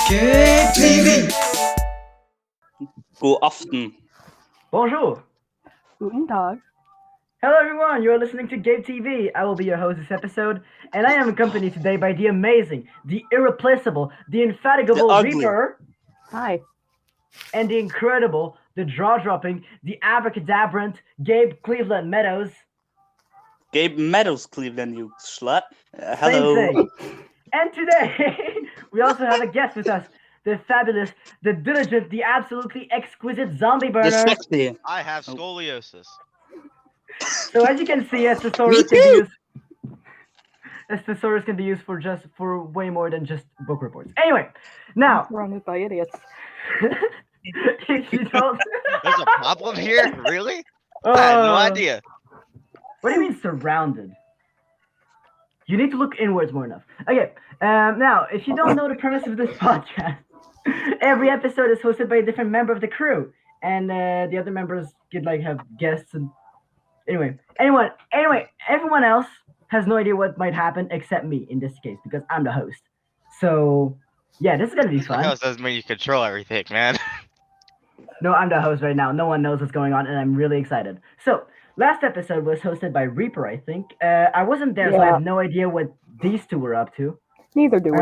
GabeTV. God aften. Bonjour. Guten Tag. Hello everyone, you are listening to GabeTV. I will be your host this episode, and I am accompanied today by the amazing, the irreplaceable, the infatigable The ugly. Reaper, Hi. and the incredible, the jaw-dropping, the abracadabrant Gabe Cleveland Meadows. Gabe Meadows, Cleveland, you slut. Same Hello. thing. And today, we also have a guest with us, the fabulous, the diligent, the absolutely exquisite zombie The burner. sexy. I have scoliosis. So as you can see, a thesaurus Me can be too. used. A thesaurus can be used for way more than just book reports. Anyway, now Surrounded by idiots. if you don't, There's a problem here? Really? I had no idea. What do you mean surrounded? You need to look inwards more enough. Okay. Now, if you don't know the premise of this podcast, every episode is hosted by a different member of the crew, and the other members could have guests and. Anyway, everyone else has no idea what might happen except me in this case because I'm the host. So, yeah, this is gonna be fun. The host doesn't mean you control everything, man. No, I'm the host right now. No one knows what's going on, and I'm really excited. So, last episode was hosted by Reaper, I think. I wasn't there, so I have no idea what these two were up to. Neither do we.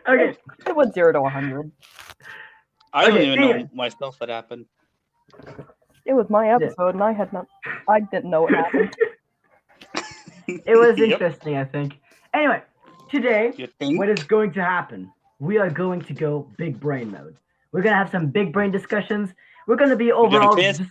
Okay. It went 0 to 100. I don't Okay, even know anyway. myself what happened. It was my episode, and I didn't know what happened. It was Yep. interesting, I think. Anyway, today, You think? what is going to happen? We are going to go big brain mode. We're going to have some big brain discussions. We're going to be overall quiz? just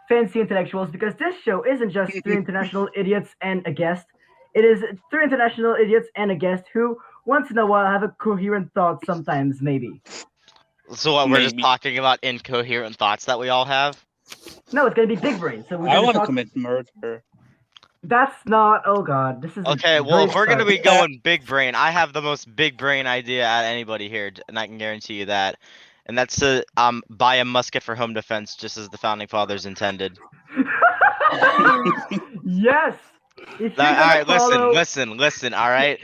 fancy intellectuals because this show isn't just three international idiots and a guest. It is three international idiots and a guest who, once in a while, have a coherent thought sometimes, maybe. So what, we're just Maybe. talking about incoherent thoughts that we all have? No, it's going to be big brain. So we're I going want to to talk. commit murder. That's not. Oh God, this is. Okay, a well, great if we're going to start. be going big brain, I have the most big brain idea at anybody here, and I can guarantee you that. And that's to buy a musket for home defense, just as the Founding Fathers intended. Yes. If you're All gonna right, follow... listen, all right?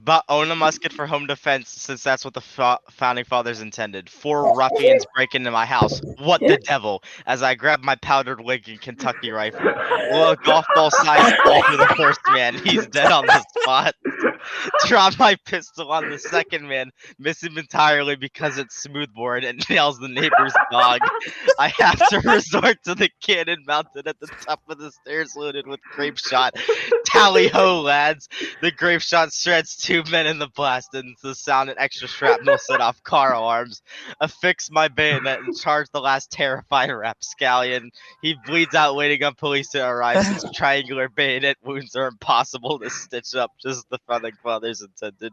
But own a musket for home defense, since that's what the Founding Fathers intended. 4 ruffians break into my house. What the devil? As I grab my powdered Lincoln Kentucky rifle. Blow a golf ball sized hole through the first man. He's dead on the spot. Drop my pistol on the second man. Miss him entirely because it's smoothbore and nails the neighbor's dog. I have to resort to the cannon mounted at the top of the stairs loaded with grape shot. Tally ho, lads! The grape shot shreds 2 men in the blast, and the sound and extra shrapnel set off car alarms. Affix my bayonet and charge the last terrifying rapscallion. He bleeds out waiting on police to arrive since triangular bayonet wounds are impossible to stitch up, just as the Founding Fathers intended.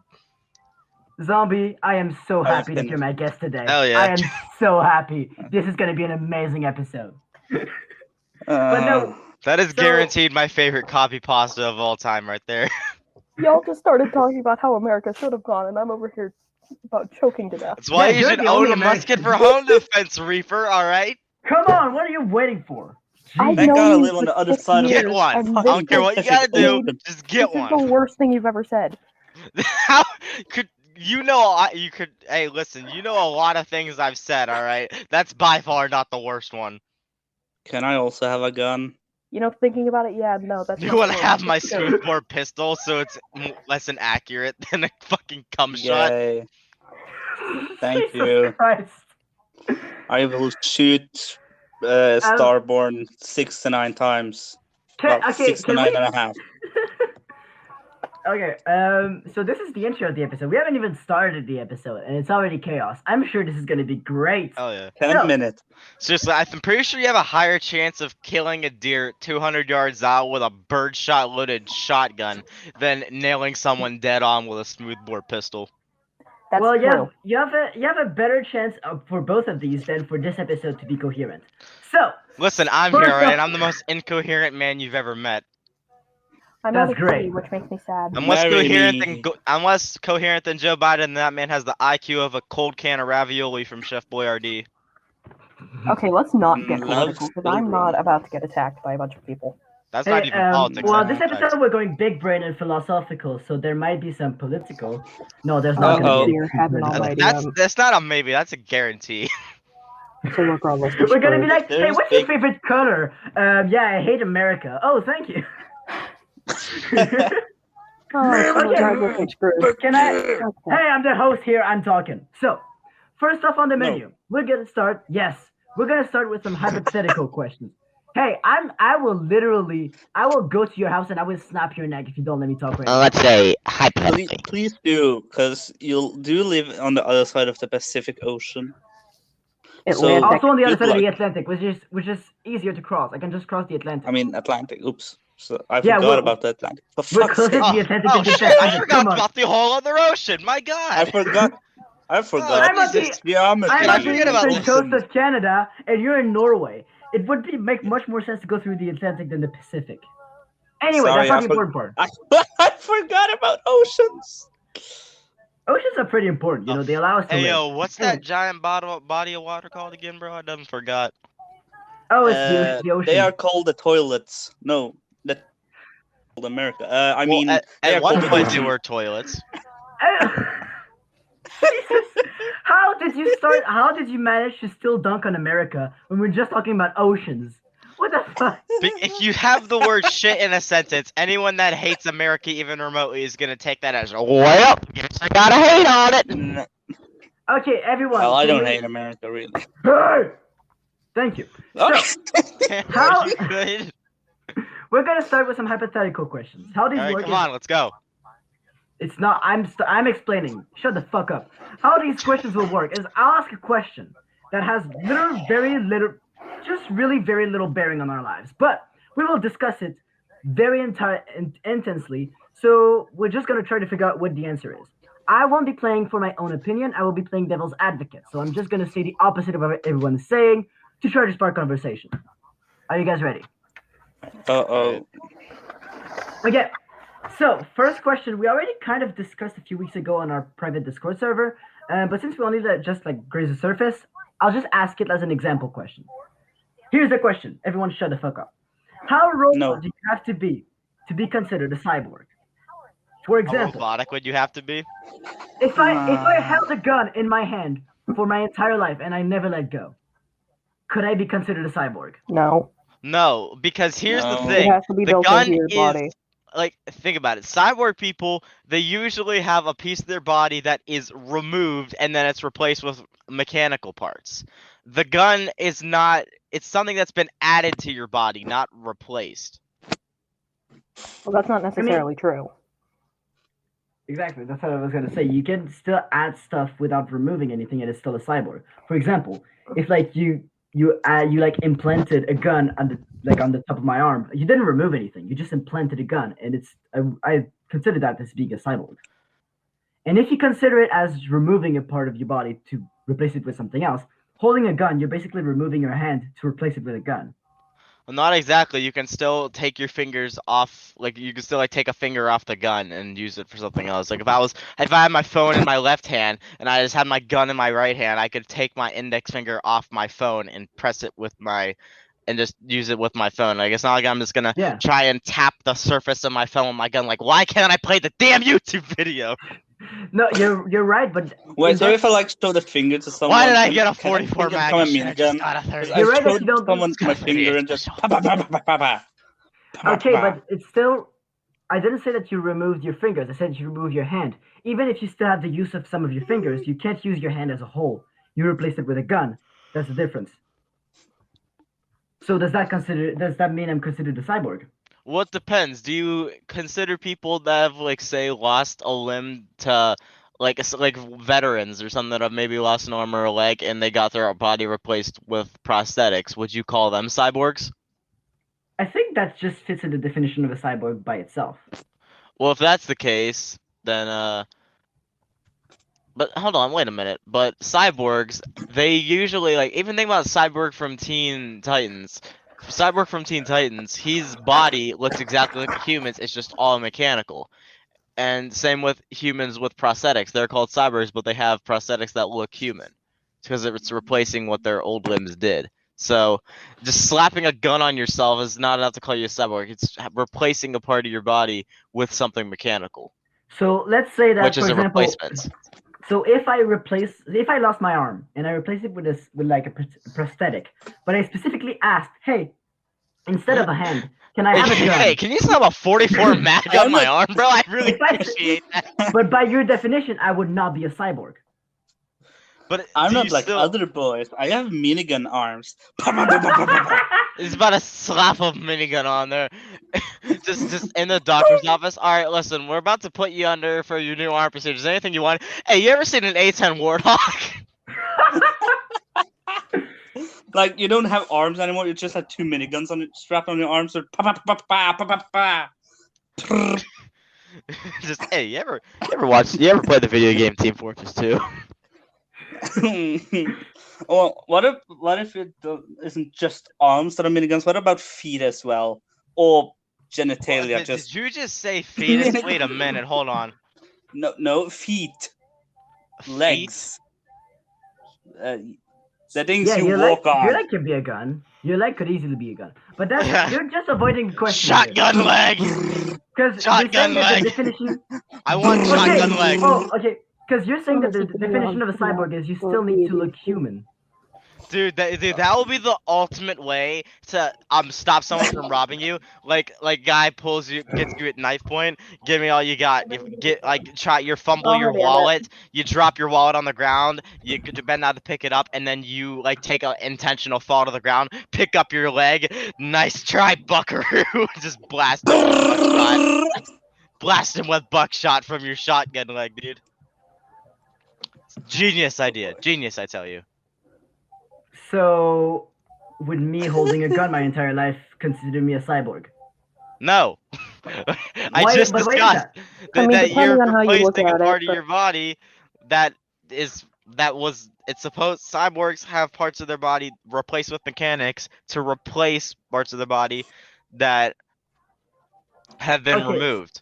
Zombie, I am so I was happy that gonna- you're my guest today. Hell yeah. I am so happy. This is gonna be an amazing episode. But no, That is So- guaranteed my favorite copy pasta of all time right there. Y'all just started talking about how America should have gone, and I'm over here about choking to death. That's why Yeah, you you're should the own only a musket American. for home defense, Reaper, alright? come on, what are you waiting for? I've Thank known God I you live on for the other 6 side of Get years, one. and I this don't care is- what you gotta do, just get This is the one. worst thing you've ever said. How could you know? You could. Hey, listen. You know a lot of things I've said. All right. That's by far not the worst one. Can I also have a gun? You know, thinking about it, yeah, no, that's You not want to the have worst. my It's good. smoothbore pistol, so it's less inaccurate than a fucking cum shot. Yay. Thank Jesus you. Christ. I will shoot Starbourne 6 to 9 times. Well, 6 to can 9 we... and a half. Okay, so this is the intro of the episode. We haven't even started the episode, and it's already chaos. I'm sure this is gonna be great. Oh yeah. 10 No. minutes. Seriously, I'm pretty sure you have a higher chance of killing a deer 200 yards out with a birdshot loaded shotgun than nailing someone dead on with a smoothbore pistol. That's well, true. you have a better chance for both of these than for this episode to be coherent. So Listen, I'm First here, alright? off- I'm the most incoherent man you've ever met. I'm That's not a great. kitty, which makes me sad. I'm less Marry coherent me. I'm less coherent than Joe Biden. That man has the IQ of a cold can of ravioli from Chef Boyardee. Okay, let's not get Love political, because I'm children. not about to get attacked by a bunch of people. That's not even politics. Well, That's this facts. episode we're going big brain and philosophical, so there might be some political. No, there's Oh, not going to be dear any heaven political. almighty. That's not a maybe. That's a guarantee. So regardless, We're gonna be like, hey, There's what's your big- favorite color? Yeah, I hate America. Oh, thank you. Oh, so Okay. guys will get screwed. Can I? Okay. Hey, I'm the host here. I'm talking. So, first off on the No. menu, we're gonna start. Yes, we're gonna start with some hypothetical questions. Hey, I will go to your house and I will snap your neck if you don't let me talk right now. Let's say Please, hypothetically. please do, because you do live on the other side of the Pacific Ocean. Atlantic. Also on the other Good side of the luck. Atlantic, which is easier to cross. I can just cross the Atlantic. I mean, Atlantic. Oops. So I Yeah, forgot we're- about the Atlantic. For we're fuck's closer sake. to the Atlantic Oh than the shit! I Pacific. forgot Come on. about the whole other ocean. My God. I forgot. I forgot. I'm on the- this geometry. I'm I on the forget about eastern this. coast of Canada, and you're in Norway. It would make much more sense to go through the Atlantic than the Pacific. Anyway, Sorry, that's not I the important part. I forgot about oceans. Oceans are pretty important. You know, they allow us to Hey live. yo, what's that giant body of water called again, bro? I done forgot. Oh, it's the ocean. They are called the toilets. No, the America. I Well, mean, at they are one called the point they ocean. were toilets. Jesus. How did you manage to still dunk on America when we're just talking about oceans? What the fuck? If you have the word shit in a sentence, anyone that hates America even remotely is gonna take that as, well, guess I gotta hate on it. N- Okay, everyone. Well, I can don't we- hate America really. Hey! Thank you. So, How- Are you good? we're gonna start with some hypothetical questions. How these Alright, work come is on, let's go. it's not. I'm explaining. Shut the fuck up. How these questions will work is I'll ask a question that has just really very little bearing on our lives, but we will discuss it very intensely. So we're just gonna try to figure out what the answer is. I won't be playing for my own opinion. I will be playing devil's advocate. So I'm just gonna say the opposite of what everyone is saying to try to spark conversation. Are you guys ready? Uh-oh. Okay, so first question, we already kind of discussed a few weeks ago on our private Discord server, but since we only let just like graze the surface, I'll just ask it as an example question. Here's the question. Everyone shut the fuck up. How robot No. do you have to be considered a cyborg? For How example, robotic would you have to be? if I held a gun in my hand for my entire life and I never let go, could I be considered a cyborg? No. No, because here's the No. It thing. has to be The built gun into your is body. like, think about it. Cyborg people, they usually have a piece of their body that is removed and then it's replaced with mechanical parts. The gun is not, it's something that's been added to your body, not replaced. Well, that's not necessarily true. Exactly, that's what I was gonna say. You can still add stuff without removing anything, and it's still a cyborg. For example, if like you like implanted a gun on the top of my arm, you didn't remove anything. You just implanted a gun, and it's I consider that as being a cyborg. And if you consider it as removing a part of your body to replace it with something else, holding a gun, you're basically removing your hand to replace it with a gun. Well, not exactly. You can still take your fingers off, like you can still like take a finger off the gun and use it for something else. Like if I had my phone in my left hand and I just had my gun in my right hand, I could take my index finger off my phone and press it with my, and just use it with my phone. Like it's not like I'm just gonna Yeah. try and tap the surface of my phone with my gun. Like why can't I play the damn YouTube video? No, you're right, but Wait, in so that- if I like show the finger to someone, Why did I can- get a can 44 can it mag? become a I should've just minigun? got a 'Cause 30. I You're right that showed you don't- someone my It's finger and just pa, pa, pa, pa, pa, pa, pa. Pa, okay, pa, pa. but it's still. I didn't say that you removed your fingers. I said you removed your hand. Even if you still have the use of some of your fingers, you can't use your hand as a whole. You replace it with a gun. That's the difference. So does that mean I'm considered a cyborg? Well, it depends. Do you consider people that have, like, say, lost a limb to, like, like veterans or something that have maybe lost an arm or a leg and they got their body replaced with prosthetics? Would you call them cyborgs? I think that just fits in the definition of a cyborg by itself. Well, if that's the case, then but hold on, wait a minute. But cyborgs, they usually like even think about Cyborg from Teen Titans. Cyborg from Teen Titans, his body looks exactly like a human's, it's just all mechanical. And same with humans with prosthetics. They're called cyborgs, but they have prosthetics that look human. Because it's replacing what their old limbs did. So, just slapping a gun on yourself is not enough to call you a cyborg. It's replacing a part of your body with something mechanical, So let's say that, which for is a example, replacement. so if I lost my arm and I replace it with like a prosthetic, but I specifically asked, hey, instead of a hand, can I have a gun? Hey, can you slap a 44 mag on my arm, bro? I really If I- appreciate that. But by your definition, I would not be a cyborg. But I'm do not you like still... other boys. I have minigun arms. He's about to slap a minigun on there. just in the doctor's office. All right, listen, we're about to put you under for your new arm procedure. Is there anything you want? Hey, you ever seen an A10 Warthog? Like you don't have arms anymore. You just have 2 miniguns on it, strapped on your arms. So pa pa pa pa pa pa pa. Just hey, you ever play the video game Team Fortress 2? Well, what if it isn't just arms that are miniguns? What about feet as well, or genitalia? Did you just say fetus? Wait a minute, hold on. No feet, legs. The things Yeah, you your walk leg, on. your leg could be a gun. Your leg could easily be a gun. But that's you're just avoiding the question. Shotgun leg. Because Shotgun leg. definition. I want shotgun leg. Oh, okay. Because you're saying that the definition of a cyborg is you still need to look human. Dude, that will be the ultimate way to stop someone from robbing you. Like guy gets you at knife point. Give me all you got. You fumble your wallet. You drop your wallet on the ground. You bend down to pick it up, and then you take an intentional fall to the ground. Pick up your leg. Nice try, Buckaroo. Just blast him with buckshot. Blast him with buckshot from your shotgun leg, dude. Genius idea. Genius, I tell you. So, would me holding a gun my entire life consider me a cyborg? No. I just discussed that you're replacing a part of your body it's supposed cyborgs have parts of their body replaced with mechanics to replace parts of their body that have been removed.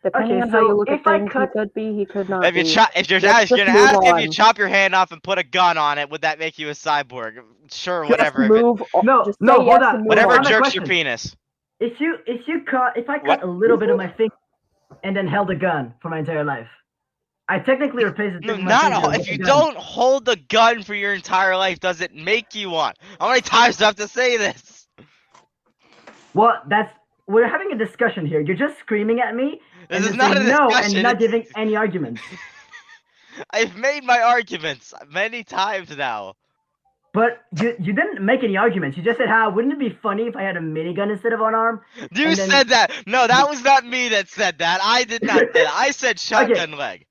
Depending on how you look at things, he could be, he could not if be. If you're gonna ask if you chop your hand off and put a gun on it, would that make you a cyborg? Sure, whatever. No, hold on. Whatever jerks your penis. If I cut a little bit of my finger and then held a gun for my entire life, I technically replaced it. If you don't hold the gun for your entire life, does it make you one? How many times do I have to say this? Well, we're having a discussion here. You're just screaming at me. This is not a discussion. And not giving any arguments. I've made my arguments many times now. But you didn't make any arguments. You just said, wouldn't it be funny if I had a minigun instead of an arm? You said that. No, that was not me that said that. I did not say that. I said shotgun leg.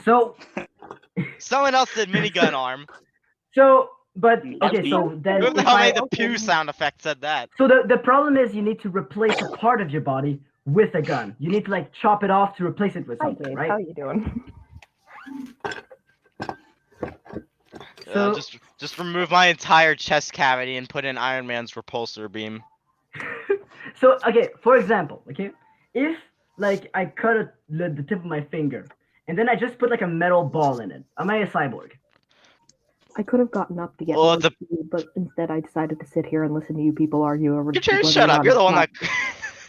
So. Someone else said minigun arm. So, but, okay, so then. Who the hell made the pew sound effect said that? So the problem is you need to replace a part of your body with a gun. You need to chop it off to replace it with something, right? How you doing? So just remove my entire chest cavity and put in Iron Man's repulsor beam. So okay, for example, if I cut the tip of my finger and then I just put a metal ball in it, am I a cyborg? I could have gotten up to get but instead I decided to sit here and listen to you people argue over. Shut up! You're the one that.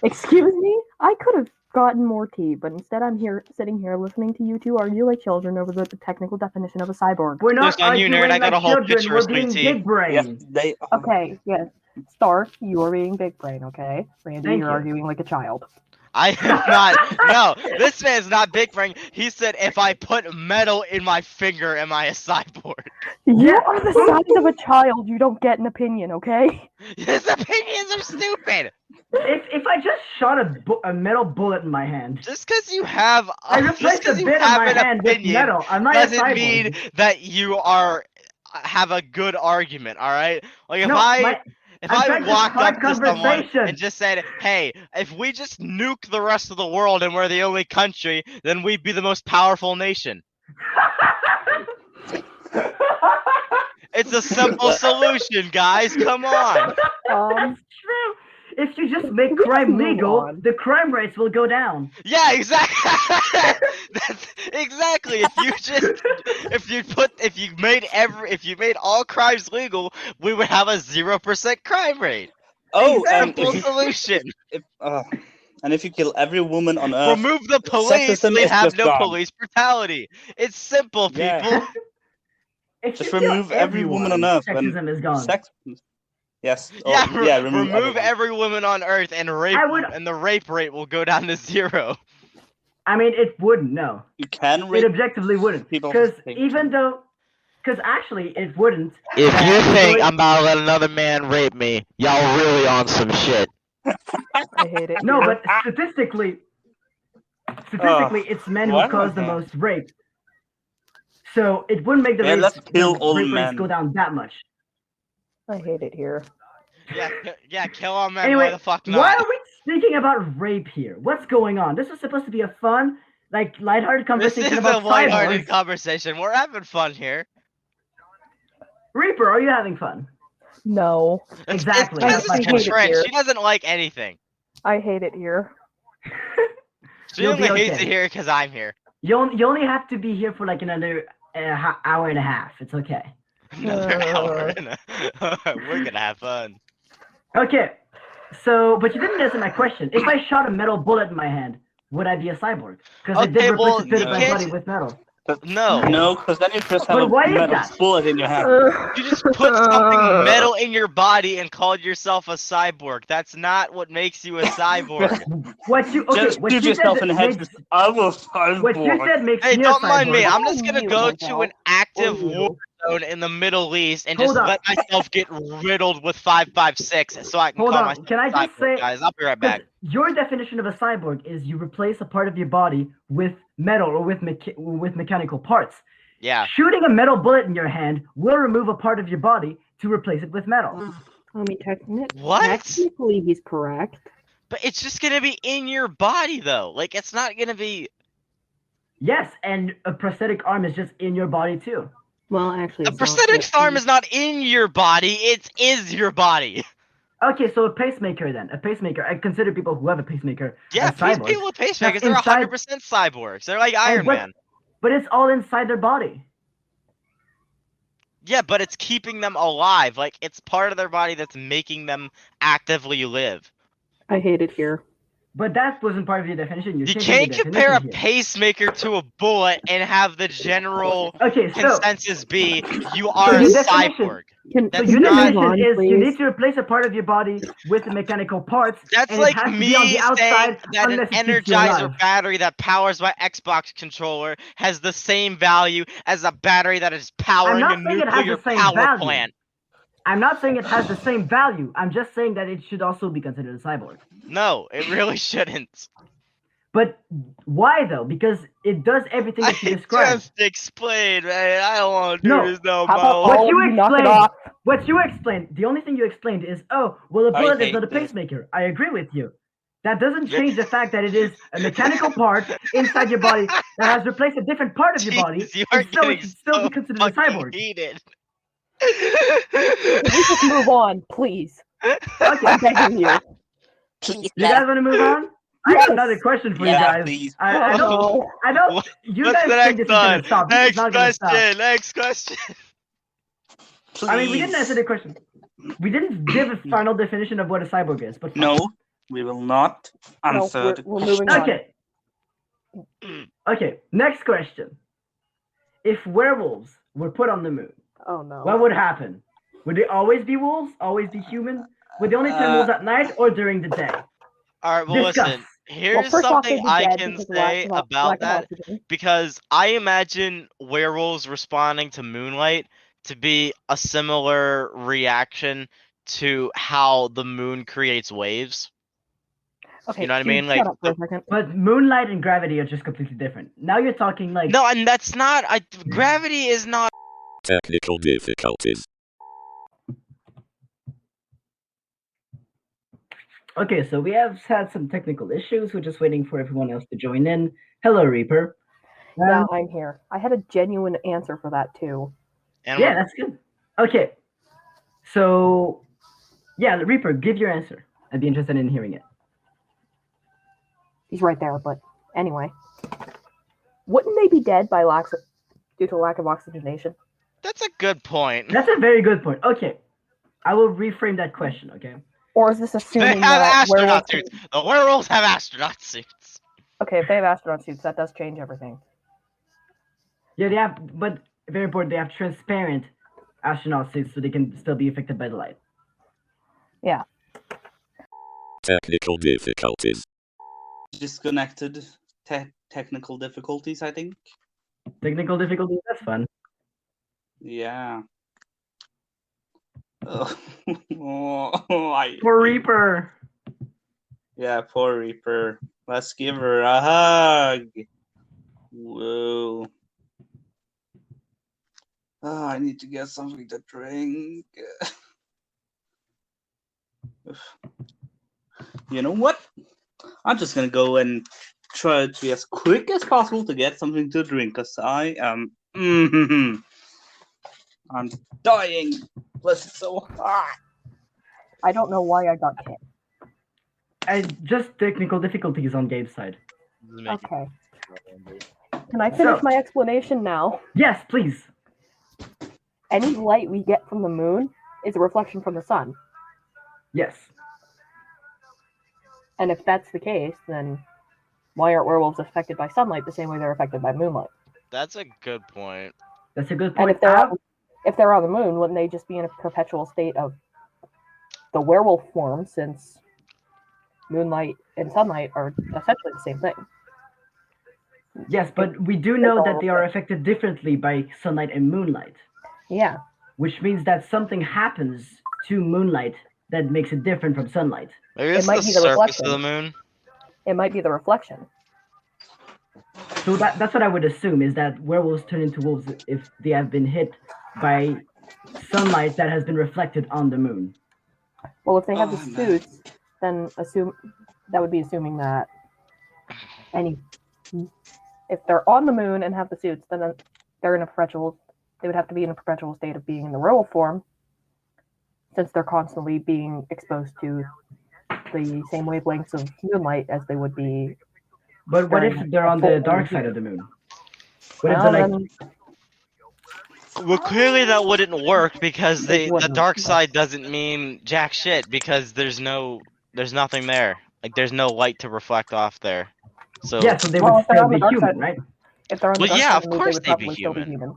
Excuse me? I could have gotten more tea, but instead I'm sitting here listening to you two argue like children over the technical definition of a cyborg. We're not arguing nerd. I got a whole children. pitcher We're of being sweet tea. big brain. Yes, Okay, yes. Star, you are being big brain, okay? Randy, you're arguing like a child. I am not. No, this man's not big brain. He said, if I put metal in my finger, am I a cyborg? You are the size of a child. You don't get an opinion, okay? His opinions are stupid. If I just shot a metal bullet in my hand, just because you have an opinion metal, I'm not doesn't mean that you have a good argument. All right, if I walked up to someone and just said, hey, if we just nuke the rest of the world and we're the only country, then we'd be the most powerful nation. It's a simple solution, guys. Come on. That's true. If you just make crime legal, the crime rates will go down. Yeah, exactly. Exactly. If you made all crimes legal, we would have a 0% crime rate. Oh, Simple solution. and if you kill every woman on Earth, Remove the police, sexism we is have just no gone. police brutality. It's simple, Yeah. people. If Just you kill remove every woman on everyone, Earth. sexism is gone. Yes. Yeah, Remove everyone. every woman on Earth and and the rape rate will go down to 0. I mean, it wouldn't. No, You can it rape objectively wouldn't. people. Because actually, it wouldn't. If Uh, you think so it- I'm about to let another man rape me, y'all really on some shit. I hate it. No, here. but statistically, it's men who why am I cause the here? most rape. So it wouldn't make the Yeah, let's kill all rape rates men. go down that much. I hate it here. Yeah, kill all men. Anyway, Why the fuck not? why are we speaking about rape here? What's going on? This was supposed to be a fun, lighthearted This conversation is about a lighthearted cyborgs. conversation. We're having fun here. Reaper, are you having fun? No, Exactly, It's that's my Jessica point. Trent. here. She doesn't like anything. I hate it here. She You'll only be hates okay. it here because I'm here. You only have to be here for like another hour and a half. It's okay. Another hour. We're gonna have fun. Okay, so, but you didn't answer my question. If I shot a metal bullet in my hand, would I be a cyborg? Because I did Okay, replace well, a bit you of my can't- body with metal. No. No, because then you just have But a why is metal that? bullet in your hand. You just put something metal in your body and called yourself a cyborg. That's not what makes you a cyborg. What you Just what shoot you yourself said in the head. makes, I will cyborg. what you said makes Hey, me don't a mind me. cyborg. I'm just gonna You, go Miguel. to an active Or you. war zone in the Middle East and Hold just on. let myself get riddled with 5.56 so I can Hold call on. myself Can I a just cyborg, say, guys. I'll be right because back. your definition of a cyborg is you replace a part of your body with metal or with mechanical parts. Yeah. Shooting a metal bullet in your hand will remove a part of your body to replace it with metal. I mean, What? technically, he's correct. But it's just gonna be in your body though. Like it's not gonna be. Yes, and a prosthetic arm is just in your body too. Well, actually, A it's not, prosthetic but- arm is not in your body. It is your body. Okay, so a pacemaker then. A pacemaker. I consider people who have a pacemaker Yeah, as cyborgs. people with pacemakers, That's they're inside- 100% cyborgs. They're like Iron what- Man. But it's all inside their body. Yeah, but it's keeping them alive. Like it's part of their body that's making them actively live. I hate it here. But that wasn't part of your definition. You're You changing can't the compare a definition here. pacemaker to a bullet and have the general Okay, so consensus be you are a your definition- cyborg. Can That's your not- definition move on, is you please? need to replace a part of your body with the mechanical parts. That's and like it has to me be on the outside saying that an unless it keeps you Energizer alive. battery that powers my Xbox controller has the same value as a battery that is powering not a saying it has nuclear the same power value. plant. I'm not saying it has the same value. I'm just saying that it should also be considered a cyborg. No, it really shouldn't. But why though? Because it does everything I that you described. just explained, man. I don't want to do No. this no How about more. What all you of you knock it explained- off? What you explained, the only thing you explained is, oh, well, a I bullet is hate not a this. pacemaker. I agree with you. That doesn't change the fact that it is a mechanical part inside your body that has replaced a different part of your body. Jeez, you are And still, it getting should still so be considered a fucking cyborg. heated. Can we just move on, please? Okay, I'm begging you. Please, you guys want to move on? I Yes. have another question for you Yeah, guys. please. I don't. I don't. What- You What's guys the think next this is gonna one? stop? This is Next not gonna stop. question. Next question. Please. I mean, we didn't answer the question. We didn't give a final definition of what a cyborg is, but fine. No, we will not No, answer. we're moving on. Okay. Okay. Next question. If werewolves were put on the moon, Oh no. what would happen? Would they always be wolves? Always be human? Would they only turn wolves at night or during the day? All right, well, Discuss. listen. Well, Here's first off, they'd something be I dead can because of say lack of about that oxygen. because I imagine werewolves responding to moonlight to be a similar reaction to how the moon creates waves. Okay, You know what I dude, mean? Like, shut up for a second. But moonlight and gravity are just completely different. Now you're talking like No, and that's not. Gravity is not. Technical difficulties. okay, so we have had some technical issues. We're just waiting for everyone else to join in. Hello, Reaper. Yeah, I'm here. I had a genuine answer for that too. And Yeah, that's good. Okay. So yeah, Reaper, give your answer. I'd be interested in hearing it. He's right there, but anyway. Wouldn't they be dead by lack of due to lack of oxygenation. That's a good point. That's a very good point. Okay, I will reframe that question. Okay. Or is this They assuming have that astronaut werewolves? suits. The werewolves have astronaut suits. Okay, if they have astronaut suits, that does change everything. Yeah, they have, but very important. They have transparent astronaut suits, so they can still be affected by the light. Yeah. Technical difficulties. Disconnected. Technical difficulties, I think. Technical difficulties. That's fun. Yeah. Oh, Poor Reaper. Yeah, poor Reaper. Let's give her a hug. Whoa. Oh, I need to get something to drink. You know what? I'm just gonna go and try to be as quick as possible to get something to drink, because I am. I'm dying. Plus, it's so hot. I don't know why I got kicked. Just technical difficulties on Gabe's side. Okay. Can I finish my explanation now? Yes, please. Any light we get from the moon is a reflection from the sun. Yes. And if that's the case, then why aren't werewolves affected by sunlight the same way they're affected by moonlight? That's a good point. That's a good And point. if they're on the moon, wouldn't they just be in a perpetual state of the werewolf form, since moonlight and sunlight are essentially the same thing? Yes, but we do know that they are affected differently by sunlight and moonlight. Yeah. Which means that something happens to moonlight that makes it different from sunlight. Maybe it's might the be the surface reflection. of the moon. It might be the reflection. So that's what I would assume, is that werewolves turn into wolves if they have been hit by sunlight that has been reflected on the moon. Well, if they have the suits, then that would be assuming that if they're on the moon and have the suits, then they're in they would have to be in a perpetual state of being in the werewolf form, since they're constantly being exposed to the same wavelengths of moonlight as they would be. But what if they're on the dark side of the moon? What if they're like... Well, clearly that wouldn't work, because the wouldn't. dark side doesn't mean jack shit, because there's nothing there. Like, there's no light to reflect off there. So Yeah, so they Well, would if they're still on be the dark human, side- right? If they're on the Well, dark yeah, side of the moon, course they would they'd be probably still be human. human.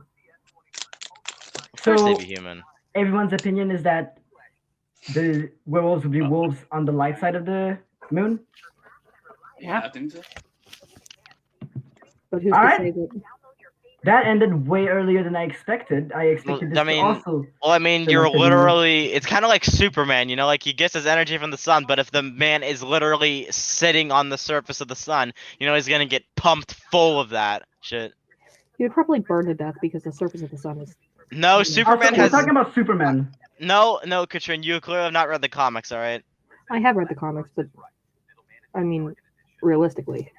of course So- they'd be human. Everyone's opinion is that the werewolves would be wolves on the light side of the moon? Yeah, I think so. But who's All to right. say that? That ended way earlier than I expected. I expected this I mean- to also... Well, I mean, So you're like the moon. literally... It's kind of like Superman, you know? Like, he gets his energy from the sun, but if the man is literally sitting on the surface of the sun, you know, he's gonna get pumped full of that shit. He would probably burn to death because the surface of the sun is. No, Superman Also, we're has... talking about Superman. No, Katrin, you clearly have not read the comics, alright? I have read the comics, but I mean, realistically.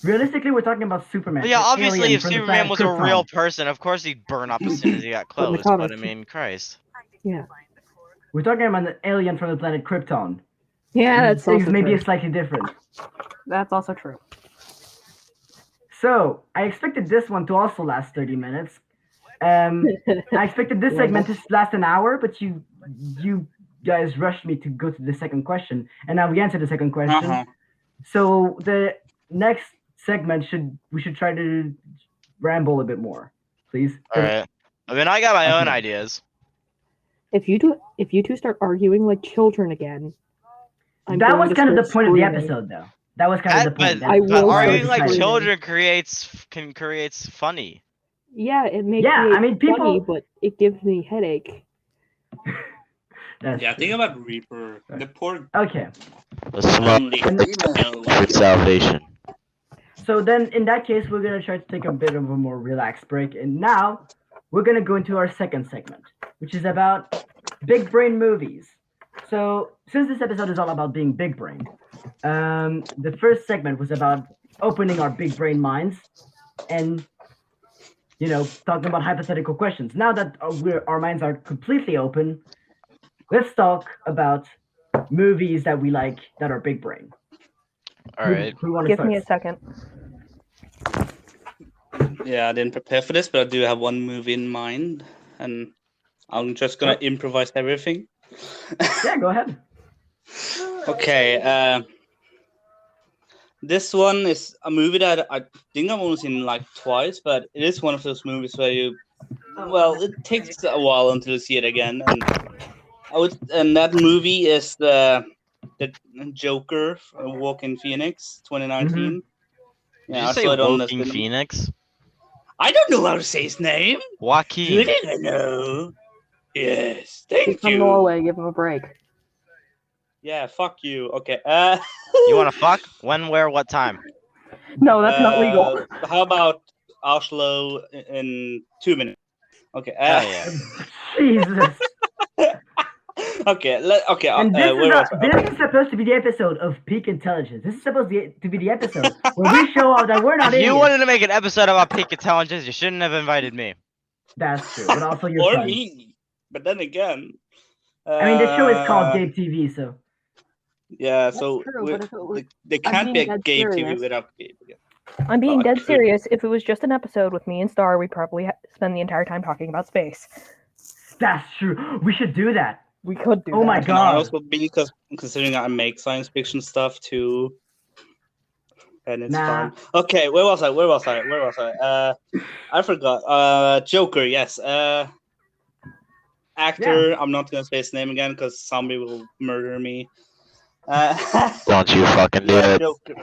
Realistically, we're talking about Superman. Well, yeah, an obviously, alien if from the Superman planet was a Krypton. real person, of course he'd burn up as soon as he got But in the close, but I comics- mean, Christ. Yeah. We're talking about an alien from the planet Krypton. Yeah, that's Things also may true. be slightly different. That's also true. So, I expected this one to also last 30 minutes. I expected this segment to last an hour, but you guys rushed me to go to the second question, and now we answered the second question. Uh-huh. So the next segment we should try to ramble a bit more, please. Alright. I mean, I got my own Okay. ideas. If you two start arguing like children again, I'm That going was to kind of the start point of the screaming. episode, though. That was kind of the point. But I will arguing start like screaming. children creates funny. Yeah, it makes Yeah, me I mean, funny, people- but it gives me headache. That's Yeah, true. think about Reaper. The poor Okay. The smoke lonely for salvation. So then, in that case, we're gonna try to take a bit of a more relaxed break, and now we're gonna go into our second segment, which is about big brain movies. So, since this episode is all about being big brain, the first segment was about opening our big brain minds and, you know, talking about hypothetical questions. Now that our minds are completely open, let's talk about movies that we like that are big brain. Alright. Who want to Give start? me a second. Yeah, I didn't prepare for this, but I do have one movie in mind, and I'm just gonna improvise everything. Yeah, go ahead. Okay. This one is a movie that I think I've only seen like twice, but it is one of those movies where it takes a while until you see it again, and that movie is the Joker, Walking Phoenix, 2019. Did Yeah, you I say saw it on the Woking cinema. Phoenix? I don't know how to say his name. Joaquin. Didn't I know? Yes, He's thank from you. Norway. Give him a break. Yeah, fuck you. Okay. You want to fuck? When, where, what time? No, that's not legal. How about Oslo in 2 minutes? Okay. Hell yeah. Jesus. Okay. Okay. And Okay. this is supposed to be the episode of peak intelligence. This is supposed to be the episode where we show out that we're not If you idiots. wanted to make an episode about peak intelligence, you shouldn't have invited me. That's true, but also your Or friends. me. But then again. I mean, the show is called GabeTV, so. Yeah, That's so true, but if it was, they I'm can't be being a dead Gabe TV serious. without Gabe. Yeah. I'm being Well, I dead could. serious. If it was just an episode with me and Star, we'd probably spend the entire time talking about space. That's true. We should do that. We could do Oh that. my Can God. I also be, because considering I make science fiction stuff too, and it's Nah. fun. Okay, where was I? I forgot. Joker, yes. Actor, I'm not gonna say his name again because somebody will murder me. Don't you fucking do Yeah, it. Joker.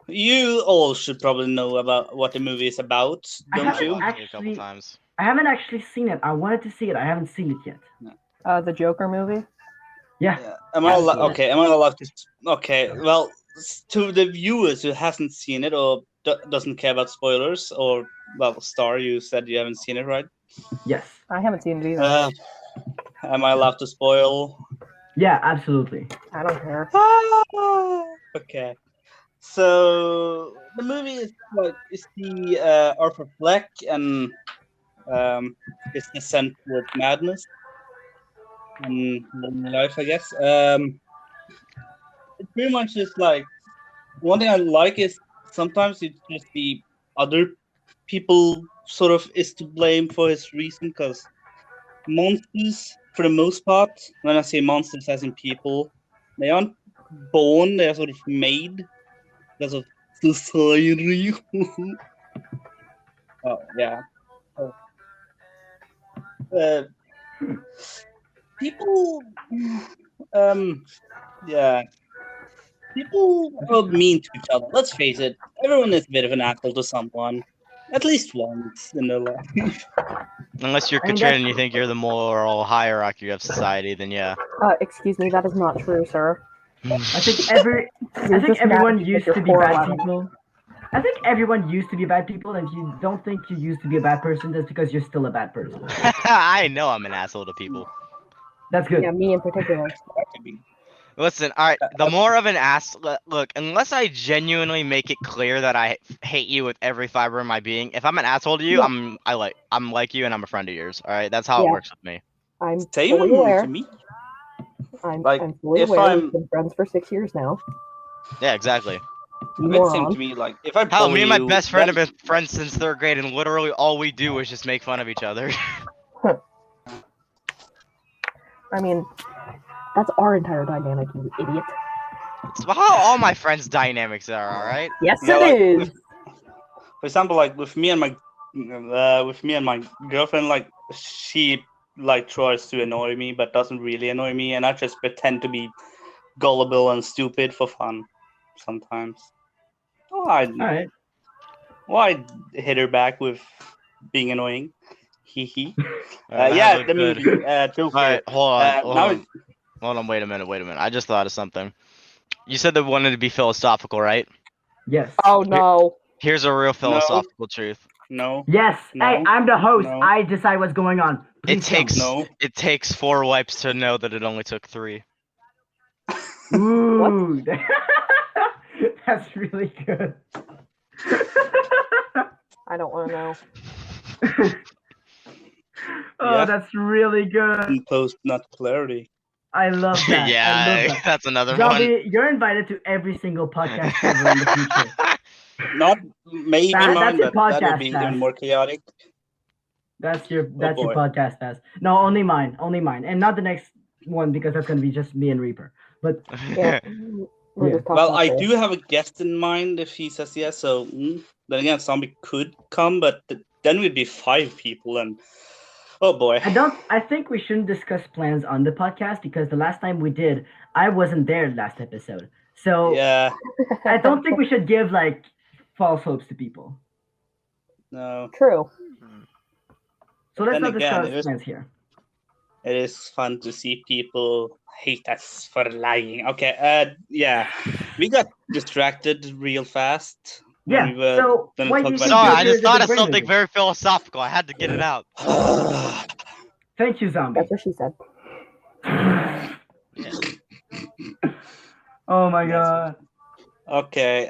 You all should probably know about what the movie is about, I don't haven't you? Watched it a couple actually- times. I haven't actually seen it. I wanted to see it. I haven't seen it yet. The Joker movie. Yeah. Yeah. Am I allowed to? Okay. Well, to the viewers who hasn't seen it or doesn't care about spoilers, or Star, you said you haven't seen it, right? Yes. I haven't seen it either. Am I allowed to spoil? Yeah, absolutely. I don't care. Okay. So the movie is the Arthur Fleck and his descent with madness and life, I guess. It pretty much is like, one thing I like is sometimes it just the other people sort of is to blame for his reason, because monsters, for the most part, when I say monsters as in people, they aren't born, they are sort of made because of society. Oh, yeah. People, yeah. People are mean to each other. Let's face it. Everyone is a bit of an asshole to someone, at least once in their life. Unless you're I mean, Katrin and that's- you think you're the moral hierarchy of society, then yeah. Excuse me, that is not true, sir. I think You're just everyone mad used because to be you're bad 4'11". people. I think everyone used to be bad people, and if you don't think you used to be a bad person, that's because you're still a bad person. I know I'm an asshole to people. That's good. Yeah, me in particular. That could be. Listen, alright, the more of an ass. Look, unless I genuinely make it clear that I hate you with every fiber of my being, if I'm an asshole to you, Yeah. I'm like you and I'm a friend of yours. Alright, that's how it Yeah. works with me. I'm Same fully aware. to me. I'm fully if aware. I'm- We've been friends for 6 years now. Yeah, exactly. You It seems moron. to me like if I Hell, bully me and my you, best friend then- have been friends since 3rd grade, and literally all we do is just make fun of each other. I mean, that's our entire dynamic, you idiot. It's how all my friends' dynamics are, alright? Yes, Yeah, it like, is. For example, like with me and my girlfriend, like she like tries to annoy me but doesn't really annoy me, and I just pretend to be gullible and stupid for fun sometimes. Alright. Why hit her back with being annoying? Hee hee. Alright, Yeah, look the good. movie. Joker. Alright, hold now on. Hold on, wait a minute. I just thought of something. You said they wanted to be philosophical, right? Yes. Oh no. Here's a real philosophical truth. No. Yes. No. Hey, I'm the host. No. I decide what's going on. Please No. It takes 4 wipes to know that it only took 3. don't. Ooh. That's really good. I don't want to know. Oh, Yeah. that's really good. Post not clarity. I love that. I love Yeah, that. that's another one. Zombie, you're invited to every single podcast ever in the future. Not maybe That's mine, your but that'll podcast, be Taz. even more chaotic. That's your boy. podcast, Taz. No, only mine, and not the next one because that's gonna be just me and Reaper. But Yeah. We're Yeah. just talking Well, about I this. do have a guest in mind if he says yes. So then again, Zombie could come, but then we'd be 5 people, and oh boy. I think we shouldn't discuss plans on the podcast because the last time we did, I wasn't there last episode. So Yeah, I don't think we should give like false hopes to people. no, True. So let's Then not again, discuss plans here. it is fun to see people hate us for lying. Okay, yeah, we got distracted real fast. when Yeah. we were So gonna why talk do you about think Sorry, I Joker is just a thought big of brain something movie? very philosophical. I had to get it out. Thank you, Zombie. That's what she said. Oh my That's god. Okay,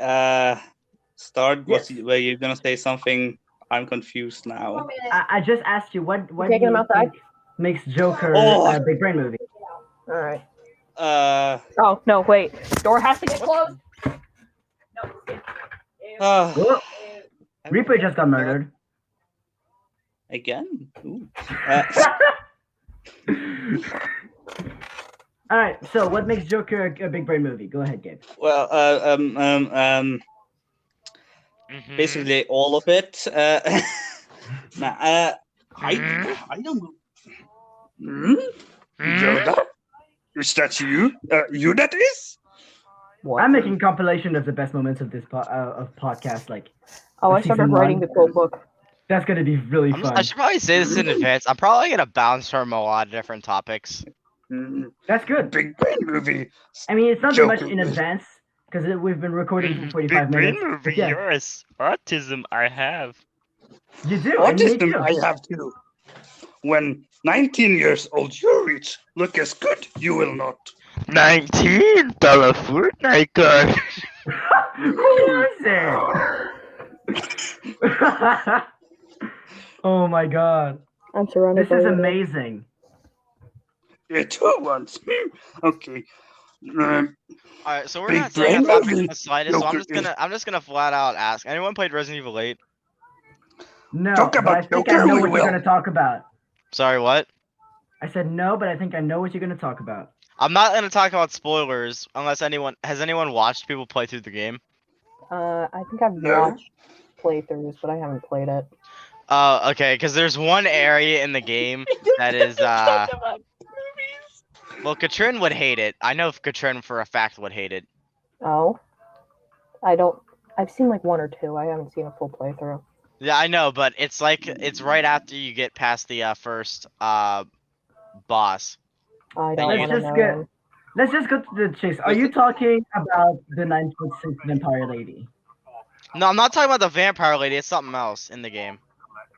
Start. Yes. Were you gonna say something? I'm confused now. I just asked you what do taking him you outside? think makes Joker Oh. a big brain movie? All right. Uh, Oh no! Wait. Door has to get closed. Whoa. Reaper just got murdered. again. Ooh. All right. So what makes Joker a big brain movie? Go ahead, Gabe. Well, Mhm. basically all of it. I don't know. Yoda? Is that you? You that is? What? I'm making compilation of the best moments of this of podcast. Like Oh, I season started writing one. the quote book. that's gonna be really fun. I should probably say this in advance. I'm probably gonna bounce from a lot of different topics. That's good. Big brain movie. I mean, it's not that much Joker. in advance because we've been recording for 45 minutes. But yeah, Yes, autism I have. you do. And me Autism too. I have too. When 19 years old you reach, look as good you will not. 19 dollar Fortnite card. Who was it? Oh my god. I'm surrounded This by is women. amazing. It who wants me? Okay. Alright, so we're Big not saying brain that movie. the slightest, so Joker I'm just gonna flat out ask. Anyone played Resident Evil 8? No, Talk but I about think Joker, I know we what you're will. going to talk about. Sorry, what? I said no, but I think I know what you're going to talk about. I'm not gonna talk about spoilers unless anyone watched people play through the game. I think I've No. watched playthroughs, but I haven't played it. Okay, because there's one area in the game that is well, Katrin would hate it. I know if Katrin for a fact would hate it. Oh. I don't. I've seen like 1 or 2. I haven't seen a full playthrough. Yeah, I know, but it's like it's right after you get past the first boss. I Let's don't want to just know. get- Let's just go to the chase. Are you talking about the 9'6" vampire lady? No, I'm not talking about the vampire lady. It's something else in the game.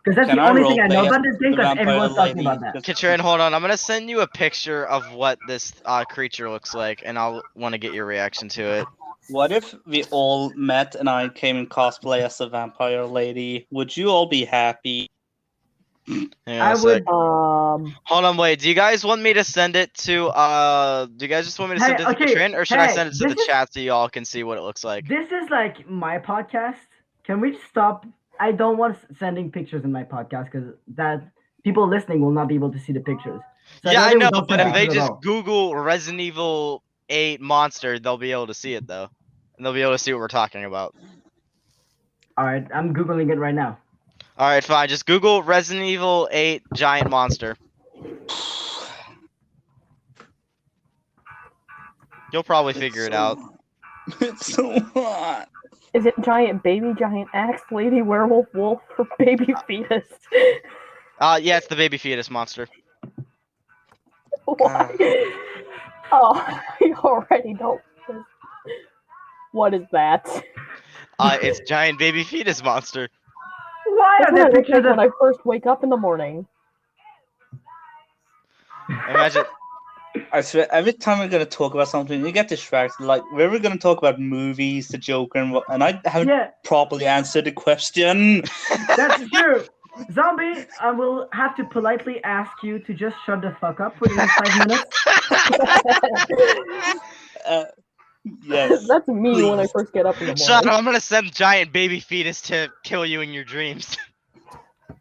Because that's Can the I only thing I know roleplay about this game the because vampire everyone's talking lady? about that. Just- Katrin, hold on. I'm gonna send you a picture of what this creature looks like, and I'll want to get your reaction to it. What if we all met and I came in cosplay as a vampire lady? Would you all be happy? Hang on I a would- sec. Hold on, wait. Do you guys want me to send it to do you guys just want me to send Hey, it to okay, Katrin, or should I hey, send it to the this is- chat so y'all can see what it looks like? This is like my podcast. Can we stop? I don't want sending pictures in my podcast because that people listening will not be able to see the pictures. So Yeah, I rather we know, don't but send if they pictures at just all. Google Resident Evil 8 monster, they'll be able to see it though, and they'll be able to see what we're talking about. All right, I'm googling it right now. All right, fine. Just Google Resident Evil 8 giant monster. You'll probably figure it out. It's so hot. Is it giant baby, giant axe, lady, werewolf, wolf, or baby fetus? Yeah, it's the baby fetus monster. Why? Oh, you already know. What is that? It's giant baby fetus monster. Why That's are what there I look like pictures when of? I first wake up in the morning. Imagine. I swear, every time we're gonna talk about something, you get distracted. Like we were gonna talk about movies, the Joker, and I haven't Yeah, properly answered the question. that's true. Zombie, I will have to politely ask you to just shut the fuck up for the next 5 minutes. Yes. That's me when I Please. first get up in the Shut morning. up! I'm gonna send giant baby fetus to kill you in your dreams.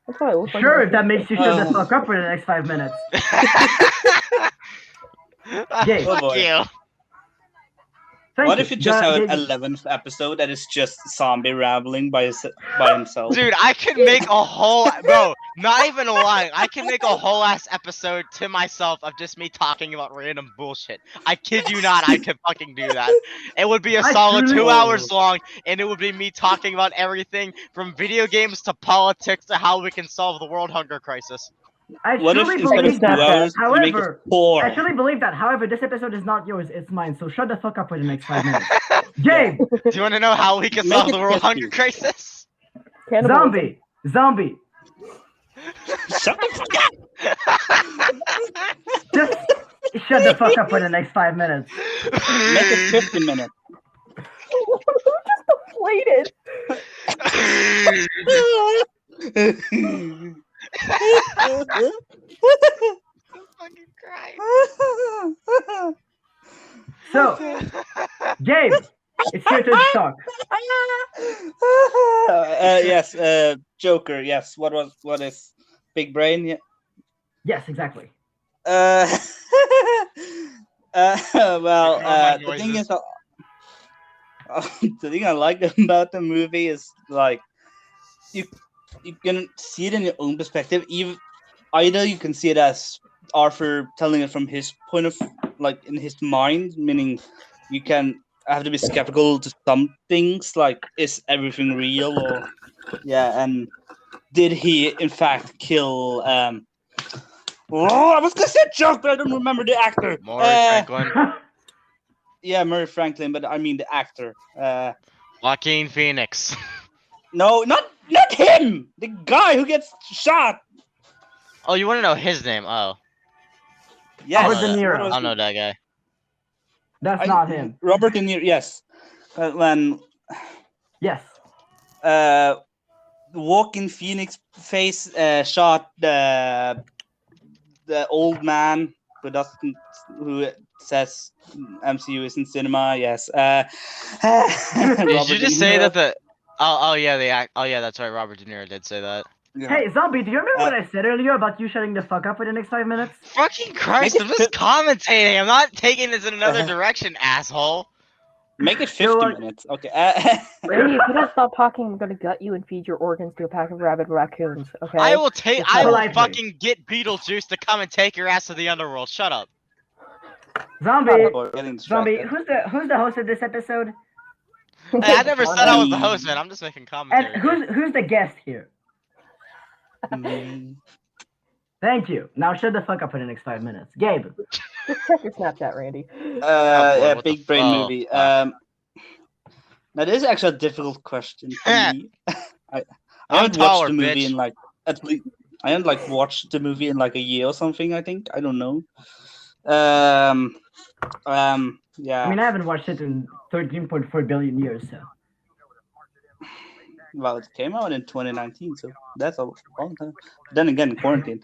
That's what I look like. Sure, when if that I makes you shut the fuck up for the next 5 minutes. Gabe. Oh Fuck boy. you. Thank What you. if you just have an Gabe, 11th episode that is just zombie rambling by himself? Dude, I can make a whole bro. Not even lying. I can make a whole ass episode to myself of just me talking about random bullshit. I kid you not. I could fucking do that. It would be a I solid truly- 2 hours long, and it would be me talking about everything from video games to politics to how we can solve the world hunger crisis. I What if truly instead of believe 2 that. hours, you make it However, 4? I truly believe that. However, this episode is not yours, it's mine. So shut the fuck up for the next 5 minutes. Gabe, Do you want to know how we can Make solve it the world 50. hunger crisis? Cannibalism. zombie, Shut the fuck up! just shut the fuck up for the next 5 minutes. Make it 50 minutes. Who just deflated? Fucking crying. So, Gabe, it's your turn to talk. Yes, Joker. Yes. What is Big Brain? Yeah. Yes, exactly. Uh, well, Ignore my the thing noises. is, the thing I like about the movie is like you can see it in your own perspective. Either you can see it as Arthur telling it from his point of like in his mind, meaning you can have to be skeptical to some things like is everything real or and did he in fact kill I was gonna say Joke, but I don't remember the actor. Maury Franklin. Yeah, Murray Franklin, but I mean the actor. Joaquin Phoenix. No, not him. The guy who gets shot. Oh, you want to know his name? Oh. Yes. Robert De Niro. I don't know that guy. That's not him. Robert De Niro. Yes. When Yes. Joaquin Phoenix face shot the old man who says MCU isn't cinema. Yes. Did you just say that the? Oh yeah, that's right. Robert De Niro did say that. Yeah. Hey, Zombie, do you remember what I said earlier about you shutting the fuck up for the next 5 minutes? Fucking Christ! I'm just commentating. I'm not taking this in another direction, asshole. Make it 50 So, minutes. Okay. Randy, if you don't stop talking, I'm gonna gut you and feed your organs to a pack of rabid raccoons. Okay. I will take. Just I will politely. fucking get Beetlejuice to come and take your ass to the underworld. Shut up. Zombie, Getting Zombie, distracted. who's the host of this episode? Hey, I never said I was the host, man. I'm just making commentary. And who's the guest here? Mm. Thank you. Now shut the fuck up for the next 5 minutes. Gabe. Just check your Snapchat, Randy. Yeah, what the Big Brain fuck? movie. Now this is actually a difficult question for me. I haven't taller, watched the movie bitch. in like at least I haven't like watched the movie in like a year or something. I think I don't know. Yeah. I mean, I haven't watched it in 13.4 billion years, so. Well, it came out in 2019, so that's a long time. Then again, quarantine.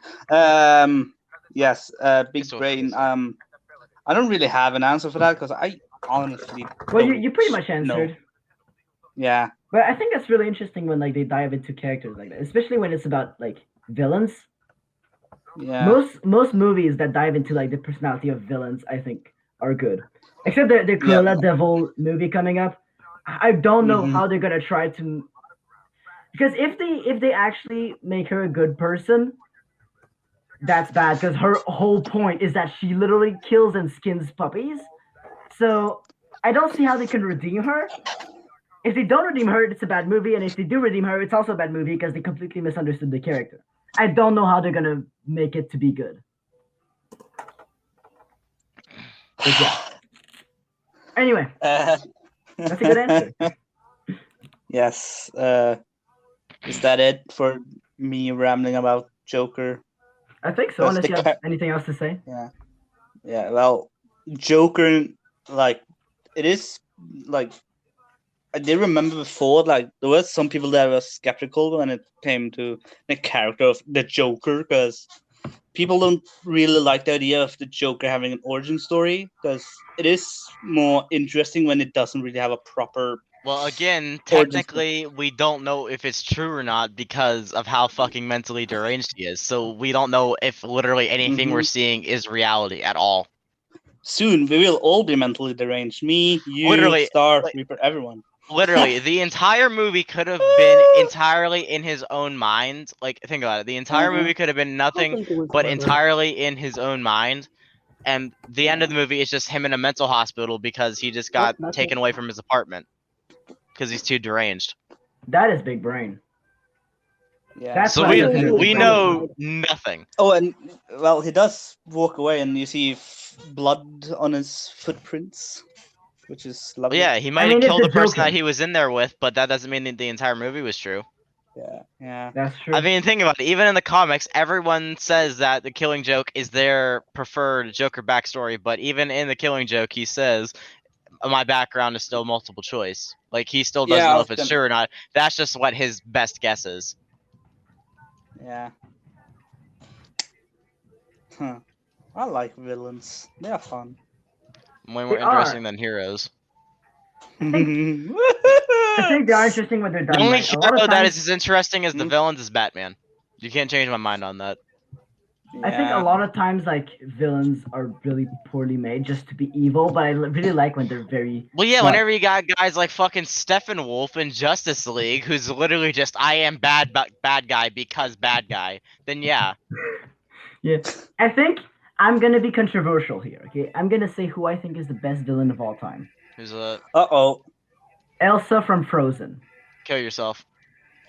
Yes. Big This was Brain. easy. I don't really have an answer for that because I honestly. Well, don't you pretty much know. answered. Yeah. But I think that's really interesting when like they dive into characters like that, especially when it's about like villains. Yeah. Most movies that dive into like the personality of villains, I think, are good. Except the Cruella Devil movie coming up. I don't know Mhm. how they're gonna try to, because if they actually make her a good person, that's bad. Because her whole point is that she literally kills and skins puppies. So I don't see how they can redeem her. If they don't redeem her, it's a bad movie, and if they do redeem her, it's also a bad movie because they completely misunderstood the character. I don't know how they're gonna make it to be good. But yeah. Anyway, that's a good answer. Yes. Is that it for me rambling about Joker? I think so. That's Unless the you have anything else to say. Yeah. Well, Joker, like, it is like I did remember before, like there were some people that were skeptical when it came to the character of the Joker, because people don't really like the idea of the Joker having an origin story, because it is more interesting when it doesn't really have a proper. Well, again, Origin technically, we don't know if it's true or not because of how fucking mentally deranged he is. So we don't know if literally anything we're seeing is reality at all. Soon we will all be mentally deranged. Me, you, Literally, Star, like- Reaper, everyone. Literally, the entire movie could have been entirely in his own mind. Like, think about it. The entire movie could have been nothing but entirely in his own mind. And the end of the movie is just him in a mental hospital because he just got taken away from his apartment. Because he's too deranged. That is big brain. Yeah. That's So why we I think it's we big know brain. nothing. Oh, and well, he does walk away, and you see blood on his footprints, which is Well, lovely. yeah, he might mean, have it's killed the the person Joker. that he was in there with, but that doesn't mean that the entire movie was true. Yeah. That's true. I mean, think about it. Even in the comics, everyone says that the Killing Joke is their preferred Joker backstory, but even in the Killing Joke, he says, my background is still multiple choice. Like, he still doesn't Yeah, I know was if it's gonna- true or not. That's just what his best guess is. Yeah. Huh. I like villains. They are fun. Way more They interesting are. than heroes. I think they are interesting when they're done The only right. A lot hero of that times, is as interesting as the Mhm. villains is Batman. You can't change my mind on that. I think a lot of times, like, villains are really poorly made just to be evil, but I really like when they're very. Well, yeah, But- whenever you got guys like fucking Steppenwolf in Justice League, who's literally just I am bad guy because bad guy, then yeah. Yeah, I think I'm gonna be controversial here. Okay, I'm gonna say who I think is the best villain of all time. Who's a Uh-oh. Elsa from Frozen. kill yourself?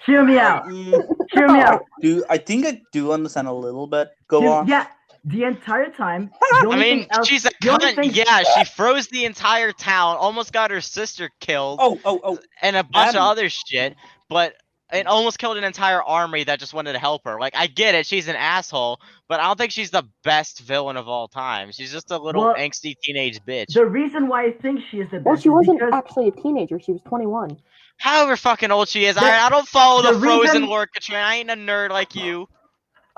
Hear me out. Hear me out. I think I do understand a little bit. Go on. Yeah, the entire time. I mean, she's a cunt. Yeah, she froze the entire town, almost got her sister killed, Oh. and a bunch of Adam. other shit. But it almost killed an entire army that just wanted to help her. Like, I get it, she's an asshole, but I don't think she's the best villain of all time. She's just a little Well, angsty teenage bitch. The reason why I think she is the best. Well, she is wasn't because actually a teenager. She was 21. However fucking old she is, The- I don't follow the the Frozen reason- lore, Katrina. I ain't a nerd like you.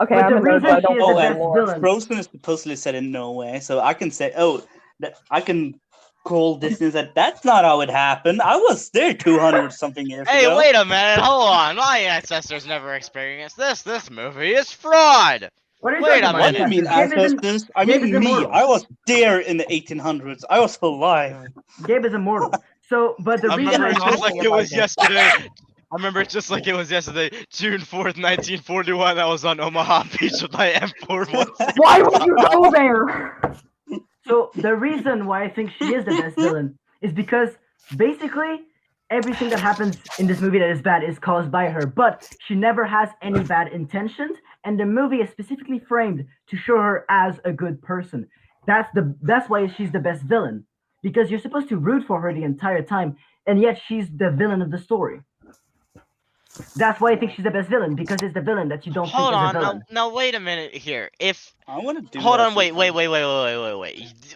Okay, But I'm the a nerd, reason but I she don't is follow the Oh, best lore. villain. Frozen is supposedly set in Norway, so I can say, that I can call Disney and say that's not how it happened. I was there 200 something years Hey, ago. wait a minute, hold on. My ancestors never experienced this. This movie is fraud. What are you Wait talking a about? What do you mean Gabe is ancestors? I Gabe mean is me. immortal. I was there in the 1800s. I was alive. Gabe is immortal. So, but the I reason remember I it just think like it was yesterday. I remember it just like it was yesterday, June 4th, 1941. I was on Omaha Beach with my M416. Why would you go there? so the reason why I think she is the best villain is because basically everything that happens in this movie that is bad is caused by her, but she never has any bad intentions, and the movie is specifically framed to show her as a good person. That's why she's the best villain, because you're supposed to root for her the entire time, and yet she's the villain of the story. That's why I think she's the best villain, because it's the villain that you don't Hold think is a on, villain. now wait a minute here. If I want to do. hold that on, wait, sometime.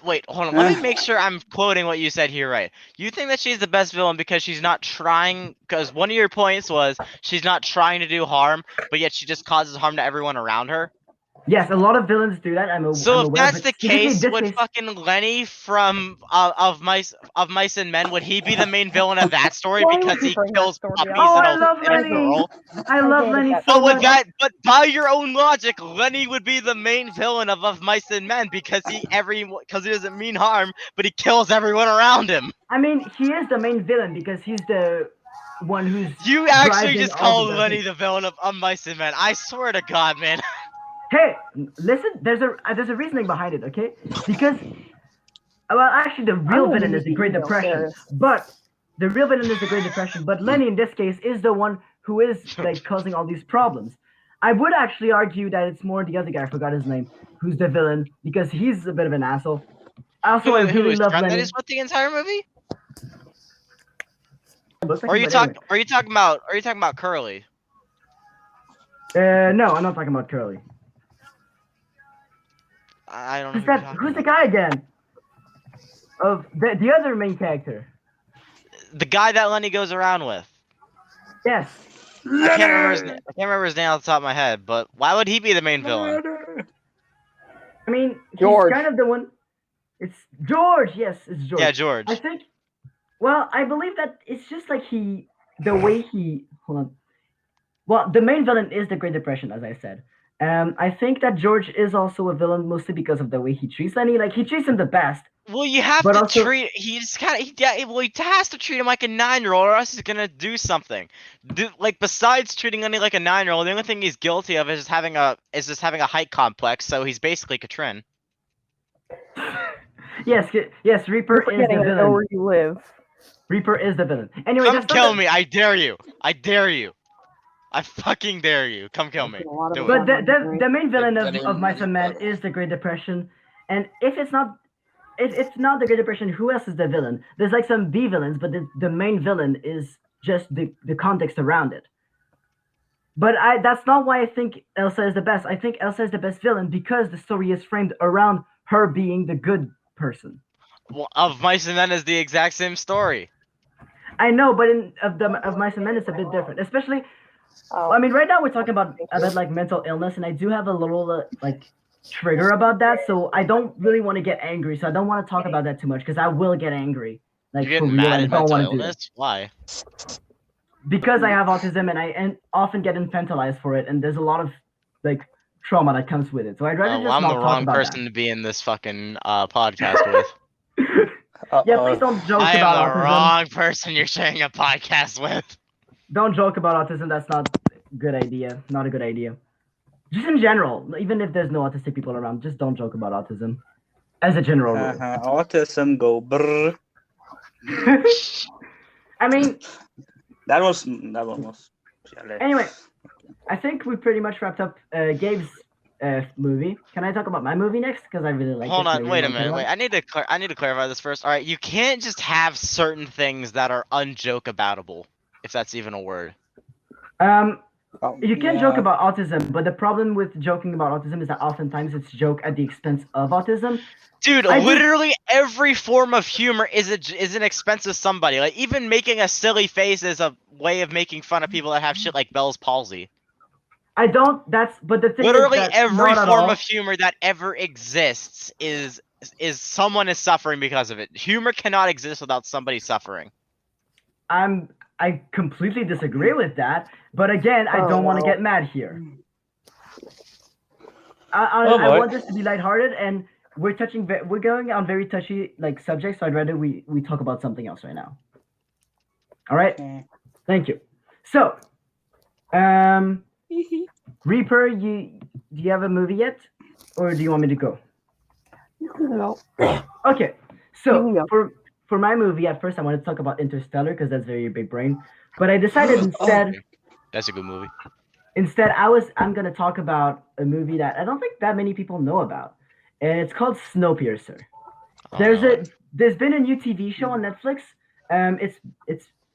wait, hold on. Let me make sure I'm quoting what you said here right. You think that she's the best villain because she's not trying? Because one of your points was she's not trying to do harm, but yet she just causes harm to everyone around her. Yes, a lot of villains do that. So I'm if aware, that's but the specifically case, this would case- fucking Lenny from of Mice and Men, would he be the main villain of that story Why because would you he bring that kills story puppies up? Oh, and, I love and a Lenny. girl? I love hated Lenny that. so But with much. that, but by your own logic, Lenny would be the main villain of Mice and Men because he doesn't mean harm, but he kills everyone around him. I mean, he is the main villain because he's the one who's. You actually driving just all called the Lenny buttons. the villain of Mice and Men. I swear to God, man. Hey, listen. There's a reasoning behind it, okay? Because, well, actually, the real gonna villain be is the Great real Depression. serious. But the real villain is the Great Depression. But Lenny, in this case, is the one who is like causing all these problems. I would actually argue that it's more the other guy. I forgot his name. Who's the villain? Because he's a bit of an asshole. Also, I Who really is love Trent? That Lenny. is what the entire movie? Looks like Or are him, you but talking? Are you talking about? Are you talking about Curly? anyway. No, I'm not talking about Curly. I don't know. Who's the guy again? Of the other main character. The guy that Lenny goes around with. Yes. I can't remember his name off the top of my head, but why would he be the main villain? I mean, George. he's kind of the one. It's George. Yes, it's George. Yeah, George. I think. Well, I believe that it's just like the way he. Hold on. Well, the main villain is the Great Depression, as I said. I think that George is also a villain mostly because of the way he treats Lenny. Like, he treats him the best. Well, you have But to also- treat. He's kind of. Well, he has to treat him like a 9-year-old, or else he's gonna do something. Like, besides treating Lenny like a 9-year-old, the only thing he's guilty of is just having a height complex. So he's basically Katrin. Yes, Reaper You're is the forgetting I know villain. where you live. Reaper is the villain. Anyway, Come that's not kill the- me! I dare you! I dare you! I fucking dare you! Come kill me! A lot of Do But it. the main villain Getting of Mice and Men is the Great Depression, and if it's not the Great Depression, who else is the villain? There's like some B villains, but the main villain is just the context around it. But that's not why I think Elsa is the best. I think Elsa is the best villain because the story is framed around her being the good person. Well, of Mice and Men is the exact same story. I know, but of Mice and Men, it's a bit different. Especially, Oh. I mean, right now we're talking about like mental illness, and I do have a little like trigger about that. So I don't really want to get angry. So I don't want to talk about that too much because I will get angry. Like, You for get real, mad I at don't mental want to do that. illness? Why? Because I have autism and I often get infantilized for it, and there's a lot of like trauma that comes with it. So I'd rather Well, just I'm not the talk wrong about person to be in this fucking podcast with. that. Yeah, please don't joke I about am the autism. wrong person you're sharing a podcast with. Don't joke about autism. That's not a good idea. Not a good idea. Just in general, even if there's no autistic people around, just don't joke about autism. As a general rule. Autism go brr. I mean, That one was. anyway, I think we pretty much wrapped up Gabe's movie. Can I talk about my movie next? Because I really like Hold it. on, wait a minute. Wait, I need to clarify this first. All right, you can't just have certain things that are unjoke-aboutable, if that's even a word. You can joke about autism, but the problem with joking about autism is that oftentimes it's joke at the expense of autism. Dude, I do- literally every form of humor is an expense to somebody. Like, even making a silly face is a way of making fun of people that have shit like Bell's palsy. I don't. But the thing Literally is that every not at form all. of humor that ever exists is someone is suffering because of it. Humor cannot exist without somebody suffering. I completely disagree with that. But again, I don't want to get mad here. I want this to be lighthearted, and we're going on very touchy like subjects. So I'd rather we talk about something else right now. All right. Thank you. So, Reaper, do you have a movie yet, or do you want me to go? No. Okay. So Yeah. for my movie, at first I wanted to talk about Interstellar because that's very big brain, but I decided instead. That's a good movie. Instead, I'm gonna talk about a movie that I don't think that many people know about, and it's called Snowpiercer. There's been a new TV show on Netflix.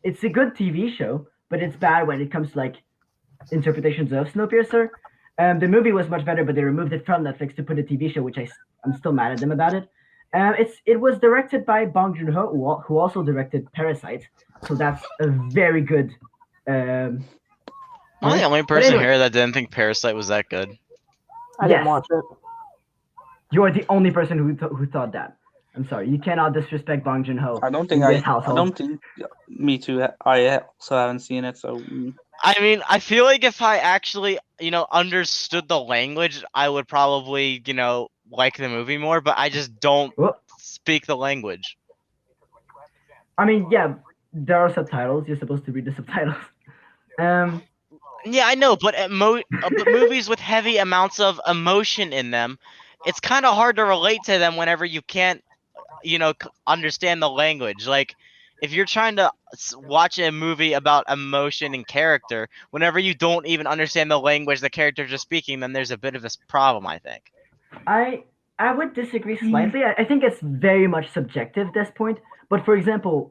It's a good TV show, but it's bad when it comes to like interpretations of Snowpiercer. The movie was much better, but they removed it from Netflix to put a TV show, which I'm still mad at them about it. It was directed by Bong Joon-ho, who also directed Parasite, so that's a very good. I'm the only person anyway. here that didn't think Parasite was that good. I Yes. didn't watch it. You are the only person who thought that. I'm sorry. You cannot disrespect Bong Joon-ho. I don't think in this household. Me too. I also haven't seen it, so. I mean, I feel like if I actually, understood the language, I would probably, like the movie more, but I just don't Well, speak the language. I mean, yeah, there are subtitles. You're supposed to read the subtitles. Yeah, I know, but but movies with heavy amounts of emotion in them, it's kind of hard to relate to them whenever you can't, understand the language. Like, if you're trying to watch a movie about emotion and character, whenever you don't even understand the language the characters are speaking, then there's a bit of a problem, I think. I would disagree slightly. I think it's very much subjective at this point. But for example,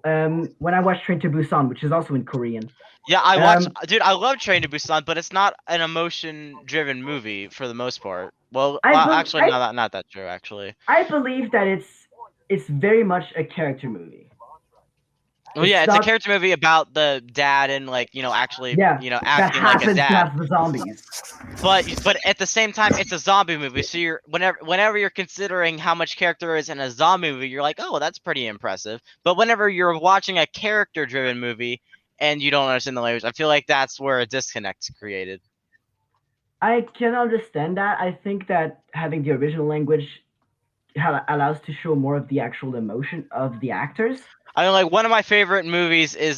when I watched Train to Busan, which is also in Korean. Yeah, I love Train to Busan, but it's not an emotion-driven movie for the most part. Well, actually, not that true. Actually, I believe that it's very much a character movie. Well, yeah, it's a not- character movie about the dad and like actually Yeah, that acting like a happens to dad. have the zombies. But at the same time, it's a zombie movie. So you're whenever you're considering how much character there is in a zombie movie, you're like, oh, that's pretty impressive. But whenever you're watching a character-driven movie and you don't understand the language, I feel like that's where a disconnect's created. I can understand that. I think that having the original language allows to show more of the actual emotion of the actors. I mean, like one of my favorite movies is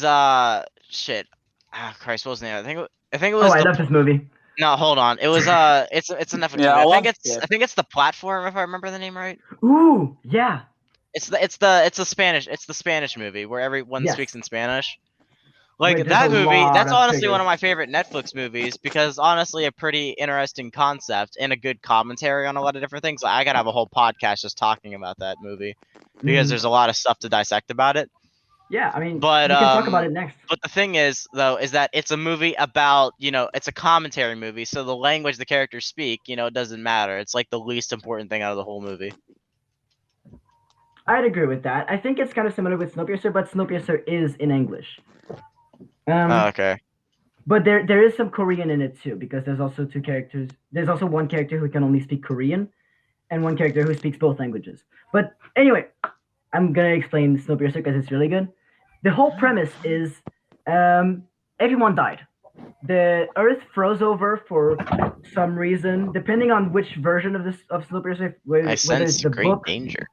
shit. Ah, Christ, what was the name? I think it Oh, was I the. love this movie. No, hold on. It was it's a Netflix Yeah, movie. I I think it's The Platform, if I remember the name right. Ooh, yeah. It's the Spanish movie where everyone Yes. speaks in Spanish. Where Like there's that a movie, lot that's of honestly one of triggers. my favorite Netflix movies because honestly a pretty interesting concept and a good commentary on a lot of different things. I gotta have a whole podcast just talking about that movie because Mhm. there's a lot of stuff to dissect about it. Yeah, I mean, But we can talk about it next. But the thing is though is that it's a movie about, it's a commentary movie, so the language the characters speak, it doesn't matter. It's like the least important thing out of the whole movie. I'd agree with that. I think it's kind of similar with Snowpiercer, but Snowpiercer is in English. Oh, okay. But there is some Korean in it too, because there's also two characters. There's also one character who can only speak Korean, and one character who speaks both languages. But anyway, I'm gonna explain Snowpiercer because it's really good. The whole premise is everyone died. The Earth froze over for some reason, depending on which version of Snowpiercer, I whether it's sense the great book, danger.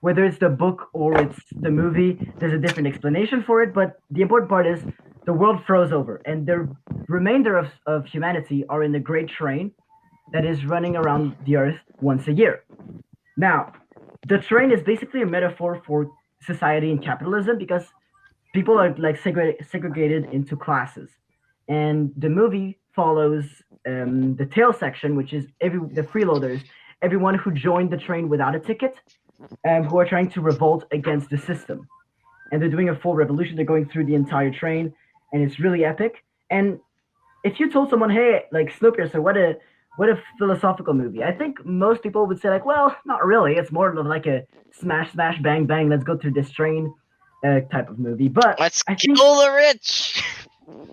whether it's the book or it's the movie, there's a different explanation for it. But the important part is the world froze over, and the remainder of humanity are in the Great Train that is running around the Earth once a year. Now, the train is basically a metaphor for society and capitalism because people are like segregated into classes, and the movie follows the tail section, which is the freeloaders, everyone who joined the train without a ticket, who are trying to revolt against the system, and they're doing a full revolution. They're going through the entire train, and it's really epic. And if you told someone, "Hey, like Snowpiercer, what a philosophical movie," I think most people would say like, "Well, not really. It's more of like a smash, smash, bang, bang. Let's go through this train." Type of movie. But Let's I think kill the rich.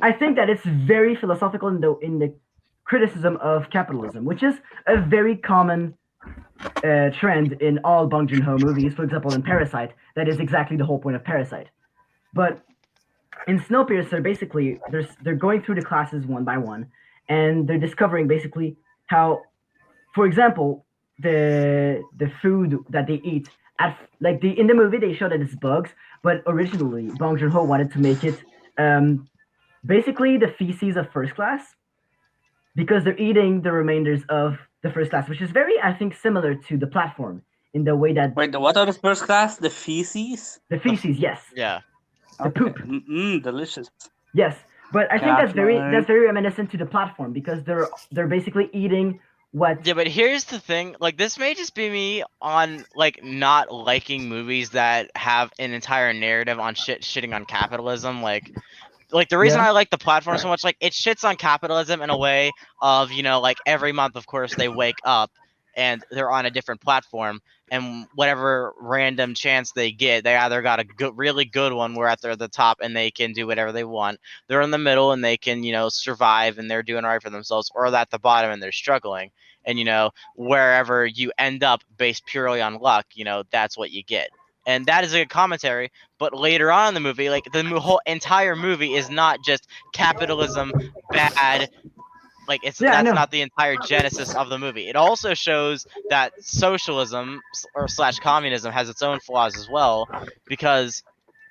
I think that it's very philosophical in the criticism of capitalism, which is a very common trend in all Bong Joon-ho movies. For example, in Parasite, that is exactly the whole point of Parasite. But in Snowpiercer, basically, they're going through the classes one by one, and they're discovering basically how, for example, the food that they eat in the movie they show that it's bugs, but originally Bong Joon-ho wanted to make it basically the feces of first class because they're eating the remainders of the first class, which is very, I think, similar to The Platform in the way that Wait, what are the first class? The feces? the feces, yes, Yeah. the poop, Delicious. yes. But I think that's very Catherine. reminiscent to The Platform because they're basically eating what. Yeah, but here's the thing. Like, this may just be me on like not liking movies that have an entire narrative on shitting on capitalism. Like the reason Yeah. I like The Platform so much, like it shits on capitalism in a way of like every month, of course, they wake up and they're on a different platform, and whatever random chance they get, they either got a really good one where they're at the top and they can do whatever they want. They're in the middle and they can survive and they're doing all right for themselves, or they're at the bottom and they're struggling. And wherever you end up based purely on luck, that's what you get. And that is a good commentary. But later on in the movie, like the whole entire movie is not just capitalism bad. Like that's not the entire genesis of the movie. It also shows that socialism or / communism has its own flaws as well, because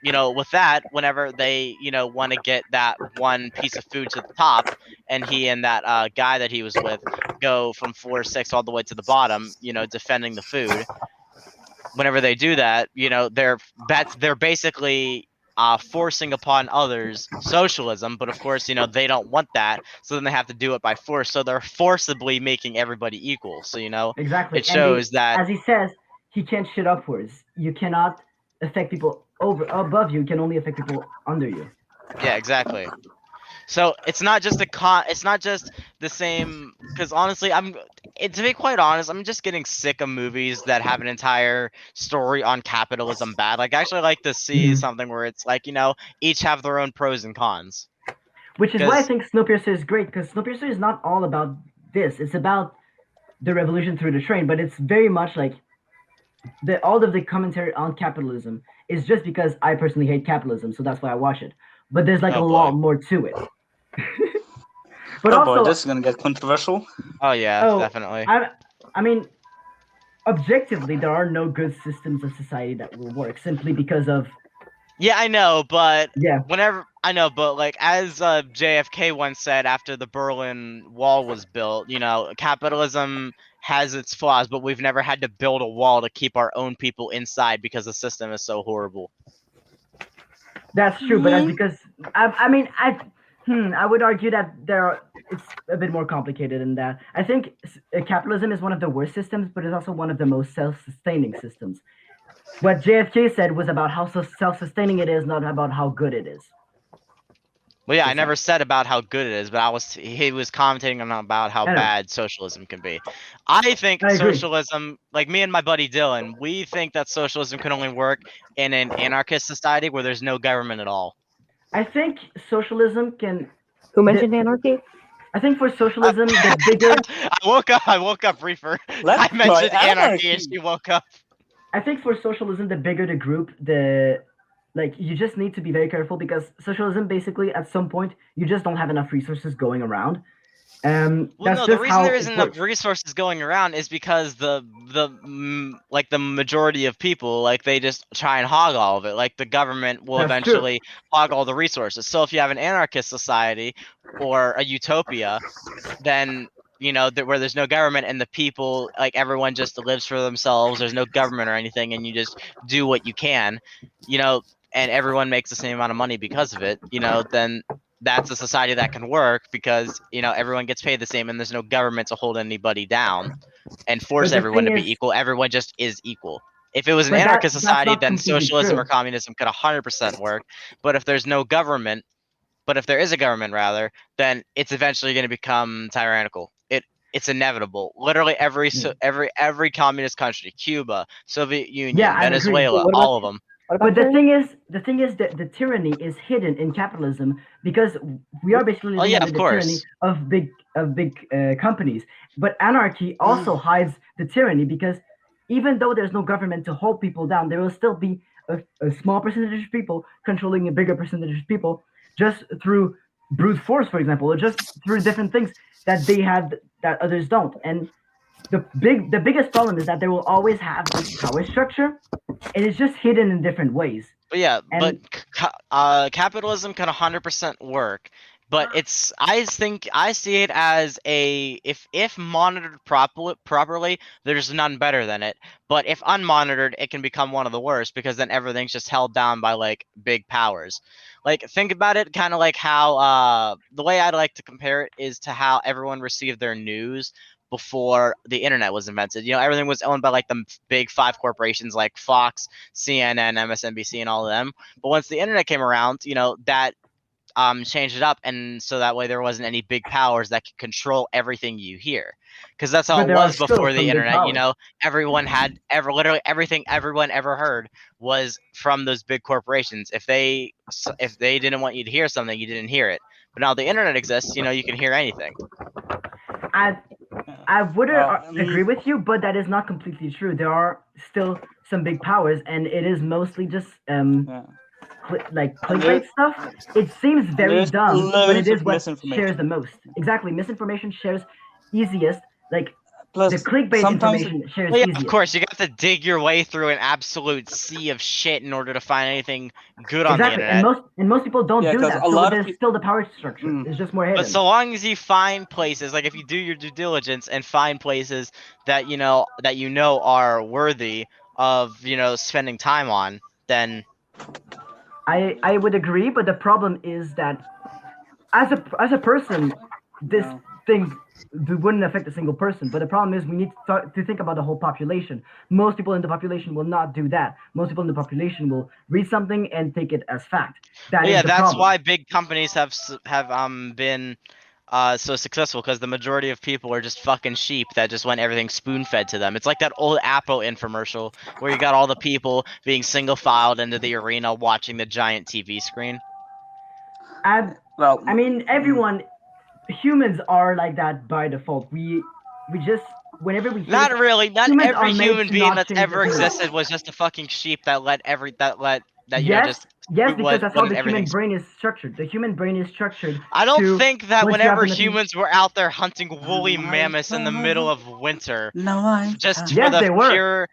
with that, whenever they want to get that one piece of food to the top, and he and that guy that he was with go from floor 6 all the way to the bottom, defending the food. Whenever they do that, they're basically forcing upon others socialism, but of course, they don't want that, so then they have to do it by force. So they're forcibly making everybody equal. So Exactly. it shows that, as he says, he can't shit upwards. You cannot affect people above you. You can only affect people under you. yeah, exactly. So it's not just it's not just the same, because honestly, to be quite honest, I'm just getting sick of movies that have an entire story on capitalism bad. Like, I actually like to see something where it's like, each have their own pros and cons. Which is why I 'Cause- think Snowpiercer is great, because Snowpiercer is not all about this. It's about the revolution through the train, but it's very much like all of the commentary on capitalism is just because I personally hate capitalism, so that's why I watch it. But there's like Oh, a boy. lot more to it. But Oh also, boy, this is gonna get controversial. Oh yeah, Oh, definitely. I mean, objectively, there are no good systems of society that will work simply because of Yeah, I know, but yeah. like as JFK once said after the Berlin Wall was built, capitalism has its flaws, but we've never had to build a wall to keep our own people inside because the system is so horrible. That's true, but that's because I would argue that it's a bit more complicated than that. I think capitalism is one of the worst systems, but it's also one of the most self-sustaining systems. What JFK said was about how self-sustaining it is, not about how good it is. Well, yeah, I never said about how good it is, but he was commenting on about how I know. bad socialism can be. I think I agree. socialism, like me and my buddy Dylan, we think that socialism can only work in an anarchist society where there's no government at all. I think socialism can. Who mentioned anarchy? I think for socialism, the bigger. I woke up, Reefer. Let's I mentioned try anarchy and anarchy. she woke up. I think for socialism, the bigger the group, you just need to be very careful because socialism basically at some point you just don't have enough resources going around. Well, That's no, just the reason how there it isn't enough works. resources going around is because the majority of people, like, they just try and hog all of it. Like, the government will That's true. eventually hog all the resources. So if you have an anarchist society or a utopia, then where there's no government and the people, like, everyone just lives for themselves, there's no government or anything, and you just do what you can, and everyone makes the same amount of money because of it, then that's a society that can work because everyone gets paid the same and there's no government to hold anybody down and force But the everyone to thing be is- equal. Everyone just is equal. If it was an But anarchist that's society, not then completely socialism true. or communism could 100% work. But if there's no government, if there is a government rather, then it's eventually going to become tyrannical. It's inevitable. Literally every communist country, Cuba, Soviet Union, Yeah, I agree. Venezuela, What about- all of them. What about But the tyranny? thing is that the tyranny is hidden in capitalism because we are basically living yeah, under of the course. tyranny of big companies. But anarchy also hides the tyranny because even though there's no government to hold people down, there will still be a small percentage of people controlling a bigger percentage of people just through brute force, for example, or just through different things that they have that others don't. And the biggest problem is that they will always have this power structure, and it's just hidden in different ways. But yeah, And- capitalism can 100% work. But I see it as if monitored properly, there's none better than it. But if unmonitored, it can become one of the worst because then everything's just held down by like big powers. Like, think about it, kind of like how the way I'd like to compare it is to how everyone received their news before the internet was invented. Everything was owned by like the big 5 corporations like Fox, CNN, MSNBC, and all of them. But once the internet came around, that changed it up, and so that way there wasn't any big powers that could control everything you hear, because that's how But it there are was still before some the big internet. powers. Everyone had literally everything everyone ever heard was from those big corporations. If they didn't want you to hear something, you didn't hear it. But now the internet exists, you can hear anything. I would agree with you, but that is not completely true. There are still some big powers, and it is mostly just clickbait stuff. It seems very there's dumb, but it loads is of what misinformation. shares the most. Exactly, misinformation shares easiest. Like Plus, the clickbait sometimes information shares Well, yeah, easiest. of course, you got to dig your way through an absolute sea of shit in order to find anything good on the Exactly, internet. and most people don't Yeah, do 'cause that. a So lot of there's peop- still the power structure. It's just more hidden. But so long as you find places, like if you do your due diligence and find places that are worthy of spending time on, then I would agree, but the problem is that as a person, this No. thing wouldn't affect a single person. But the problem is we need to think about the whole population. Most people in the population will not do that. Most people in the population will read something and take it as fact. That is yeah, the that's problem. why big companies have been so successful because the majority of people are just fucking sheep that just want everything spoon-fed to them. It's like that old Apple infomercial where you got all the people being single-filed into the arena watching the giant TV screen. Well, I mean, everyone, humans are like that by default. We just whenever we hear Not really. Not humans every are made human to being not that's change ever their tune. existed was just a fucking sheep that Yes, because that's how wanted the human everything. brain is structured. The human brain is structured. I don't to think that once you have whenever enough- humans were out there hunting woolly my mammoths in the middle of winter, just Yes, for they the were. pure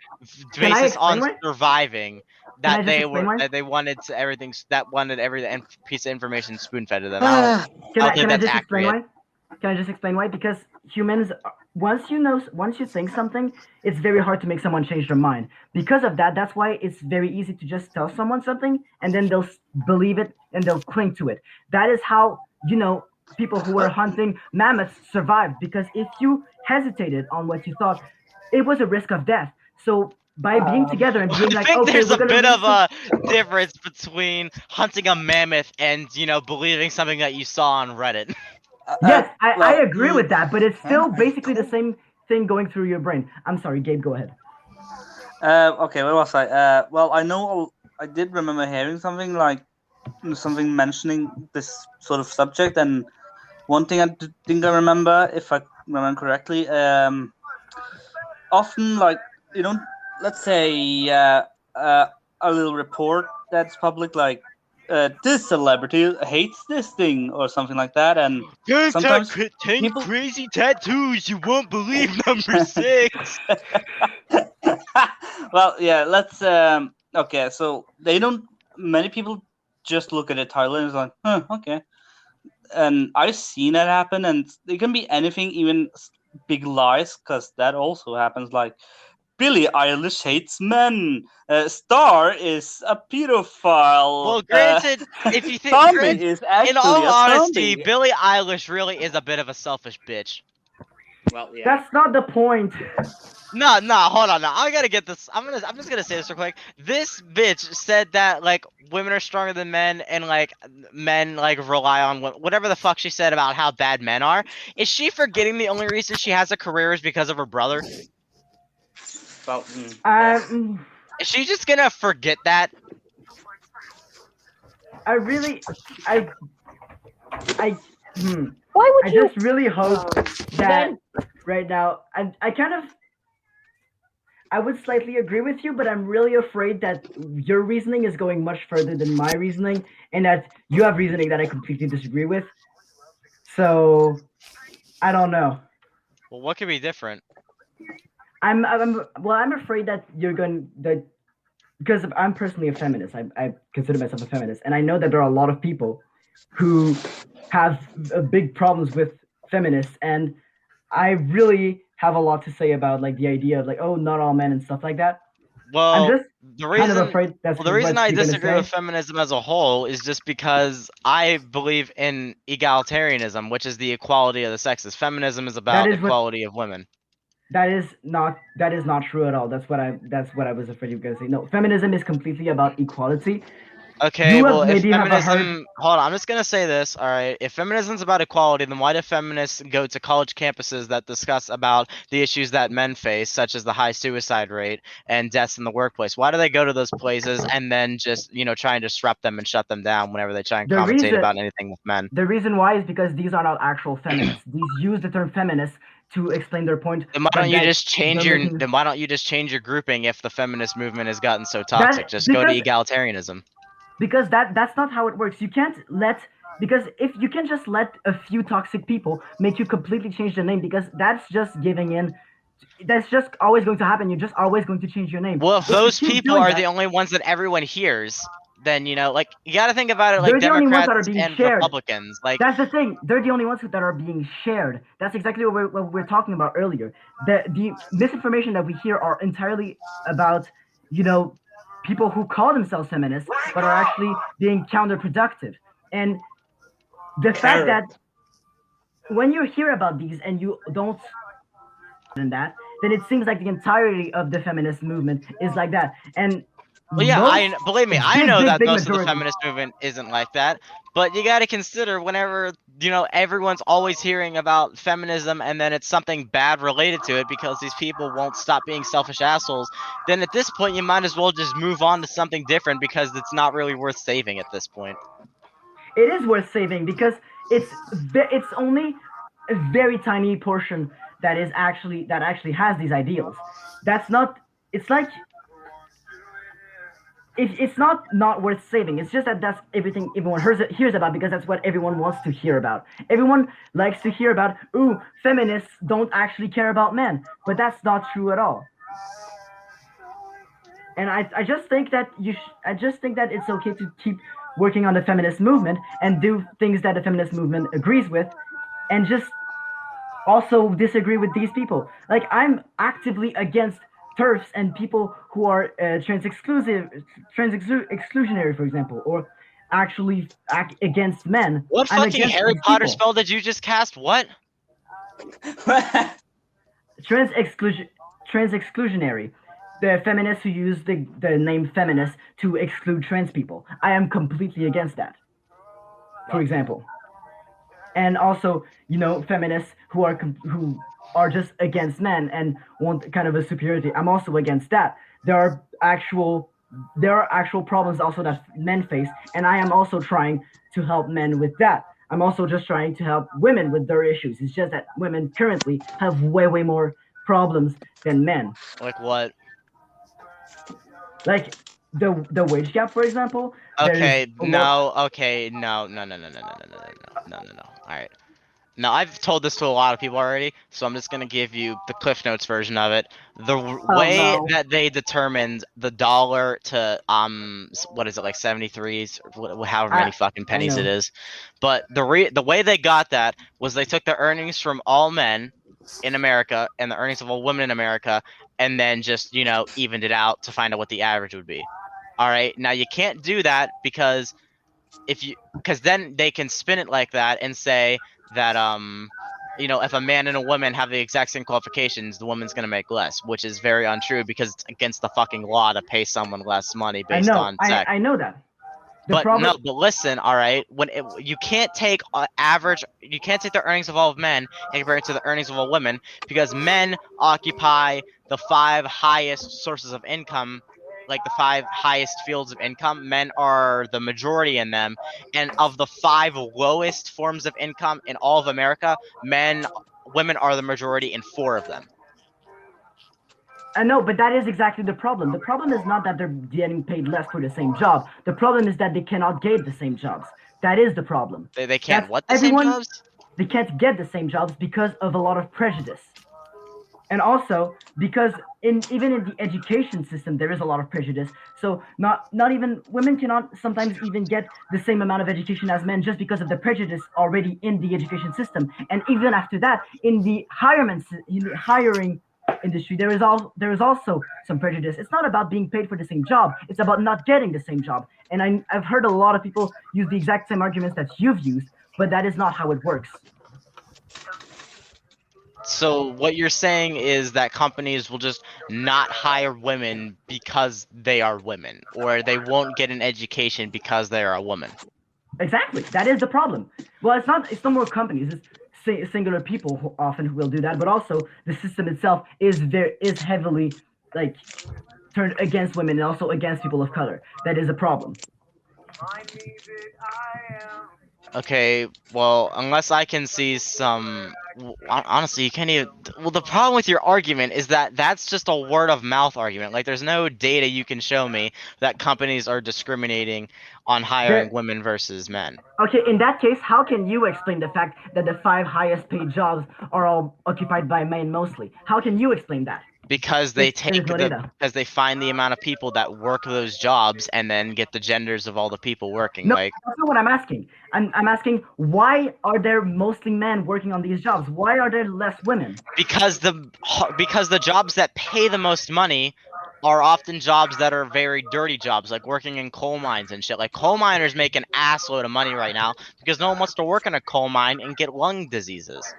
Can I basis on explain why? surviving, Can I that just they explain were why? that they wanted everything that wanted every piece of information spoon fed to them. Ah, Can I I don't think can I that's just explain accurate. why? Can I just explain why? Because humans, once you think something, it's very hard to make someone change their mind. Because of that, that's why it's very easy to just tell someone something and then they'll believe it and they'll cling to it. That is how people who were hunting mammoths survived. Because if you hesitated on what you thought, it was a risk of death. So by being together and being I like, think okay, there's we're a gonna bit of research- a difference between hunting a mammoth and believing something that you saw on Reddit. Yes, I well, agree with that, but it's still basically the same thing going through your brain. I'm sorry, Gabe, go ahead. Okay, where was I? Well, I know I did remember hearing something mentioning this sort of subject, and one thing think I remember, if I remember correctly, often let's say a little report that's public, like this celebrity hates this thing or something like that, and sometimes 10 people- crazy tattoos you won't believe number 6. well, yeah, let's okay, so many people just look at the title and it's like, huh, okay. And I've seen that happen, and it can be anything, even big lies, because that also happens. Like, Billie Eilish hates men. Star is a pedophile. Well, granted, if you think, Tommy is actually in all a honesty, zombie. Billie Eilish really is a bit of a selfish bitch. Well, yeah. That's not the point. No, hold on. Now I gotta get this. I'm just gonna say this real quick. This bitch said that women are stronger than men, and men rely on whatever the fuck she said about how bad men are. Is she forgetting the only reason she has a career is because of her brother? Well, Is she just gonna forget that? I Why would I you? just really hope that right now, I would slightly agree with you, but I'm really afraid that your reasoning is going much further than my reasoning, and that you have reasoning that I completely disagree with. So, I don't know. Well, what could be different? I'm afraid that because I'm personally a feminist. I consider myself a feminist, and I know that there are a lot of people who have big problems with feminists, and I really have a lot to say about the idea of oh, not all men and stuff like that. Well, I'm just the reason, kind of afraid that's the reason what I you're gonna disagree say. with feminism as a whole is just because I believe in egalitarianism, which is the equality of the sexes. Feminism is about equality of women. That is not true at all. That's what I was afraid you were gonna say. No, feminism is completely about equality. Okay, well, if maybe have feminism, hold on, I'm just gonna say this. All right, if feminism's about equality, then why do feminists go to college campuses that discuss about the issues that men face, such as the high suicide rate and deaths in the workplace? Why do they go to those places and then just try and disrupt them and shut them down whenever they try and commentate about anything with men? The reason why is because these are not actual feminists. These use the term feminist to explain their point. Then why don't you just change your grouping if the feminist movement has gotten so toxic? Just go to egalitarianism. Because that's not how it works. You can't because if you can just let a few toxic people make you completely change the name, because that's just giving in. That's just always going to happen. You're just always going to change your name. Well, if those people are the only ones that everyone hears, then you gotta think about it like Democrats and Republicans. That's the thing. They're the only ones that are being shared. That's exactly what we're talking about earlier. The misinformation that we hear are entirely about people who call themselves feminists but are actually being counterproductive. And the fact that when you hear about these and you don't then it seems like the entirety of the feminist movement is like that. And Well, yeah, believe me, I know that big most of the majority. feminist movement isn't like that. But you got to consider whenever, everyone's always hearing about feminism and then it's something bad related to it because these people won't stop being selfish assholes, then at this point you might as well just move on to something different because it's not really worth saving at this point. It is worth saving because it's only a very tiny portion that actually has these ideals. That's not. It's like it's not worth saving. It's just that that's everything everyone hears about because that's what everyone wants to hear about. Everyone likes to hear about, ooh, feminists don't actually care about men, but that's not true at all. And I just think that I just think that it's okay to keep working on the feminist movement and do things that the feminist movement agrees with, and just also disagree with these people. Like, I'm actively against TERFs and people who are exclusionary, for example, or actually act against men. What I'm fucking against Harry these Potter people. spell did you just cast? What? Trans exclusionary. The feminists who use the name feminist to exclude trans people. I am completely against that. For example. And also, feminists who are just against men and want kind of a superiority. I'm also against that. There are actual problems also that men face, and I am also trying to help men with that. I'm also just trying to help women with their issues. It's just that women currently have way more problems than men. Like what? Like the wage gap, for example. Okay, no, okay, no. Alright. Now, I've told this to a lot of people already, so I'm just gonna give you the Cliff Notes version of it. The way no. that they determined the dollar to, what is it, like 73, however many fucking pennies it know. is. But the way they got that was they took the earnings from all men in America and the earnings of all women in America, and then just, evened it out to find out what the average would be. All right, now you can't do that because then they can spin it like that and say that if a man and a woman have the exact same qualifications, the woman's gonna make less, which is very untrue because it's against the fucking law to pay someone less money based on sex. I know that. But listen, all right. You can't take you can't take the earnings of all men and compare it to the earnings of all women because men occupy the 5 highest sources of income, like the 5 highest fields of income. Men are the majority in them, and of the 5 lowest forms of income in all of America, women are the majority in 4 of them. I know, but that is exactly the problem. The problem is not that they're getting paid less for the same job. The problem is that they cannot get the same jobs. That is the problem. They can't same jobs? They can't get the same jobs because of a lot of prejudice. And also because even in the education system there is a lot of prejudice. So not even women cannot sometimes even get the same amount of education as men just because of the prejudice already in the education system. And even after that, in the hiring industry, there is also some prejudice. It's not about being paid for the same job. It's about not getting the same job. And I've heard a lot of people use the exact same arguments that you've used, but that is not how it works. So what you're saying is that companies will just not hire women because they are women, or they won't get an education because they are a woman. Exactly. That is the problem. Well, it's not more companies. It's singular people who often will do that, but also the system itself is heavily turned against women and also against people of color. That is a problem. Okay, well, unless I can see some... Honestly, you can't even... Well, the problem with your argument is that that's just a word-of-mouth argument. Like, there's no data you can show me that companies are discriminating on hiring women versus men. Okay, in that case, how can you explain the fact that the 5 highest paid jobs are all occupied by men mostly? How can you explain that? Because they because they find the amount of people that work those jobs and then get the genders of all the people working. No, that's not what I'm asking. I'm asking, why are there mostly men working on these jobs? Why are there less women? Because the jobs that pay the most money are often jobs that are very dirty jobs, like working in coal mines and shit. Like, coal miners make an assload of money right now because no one wants to work in a coal mine and get lung diseases.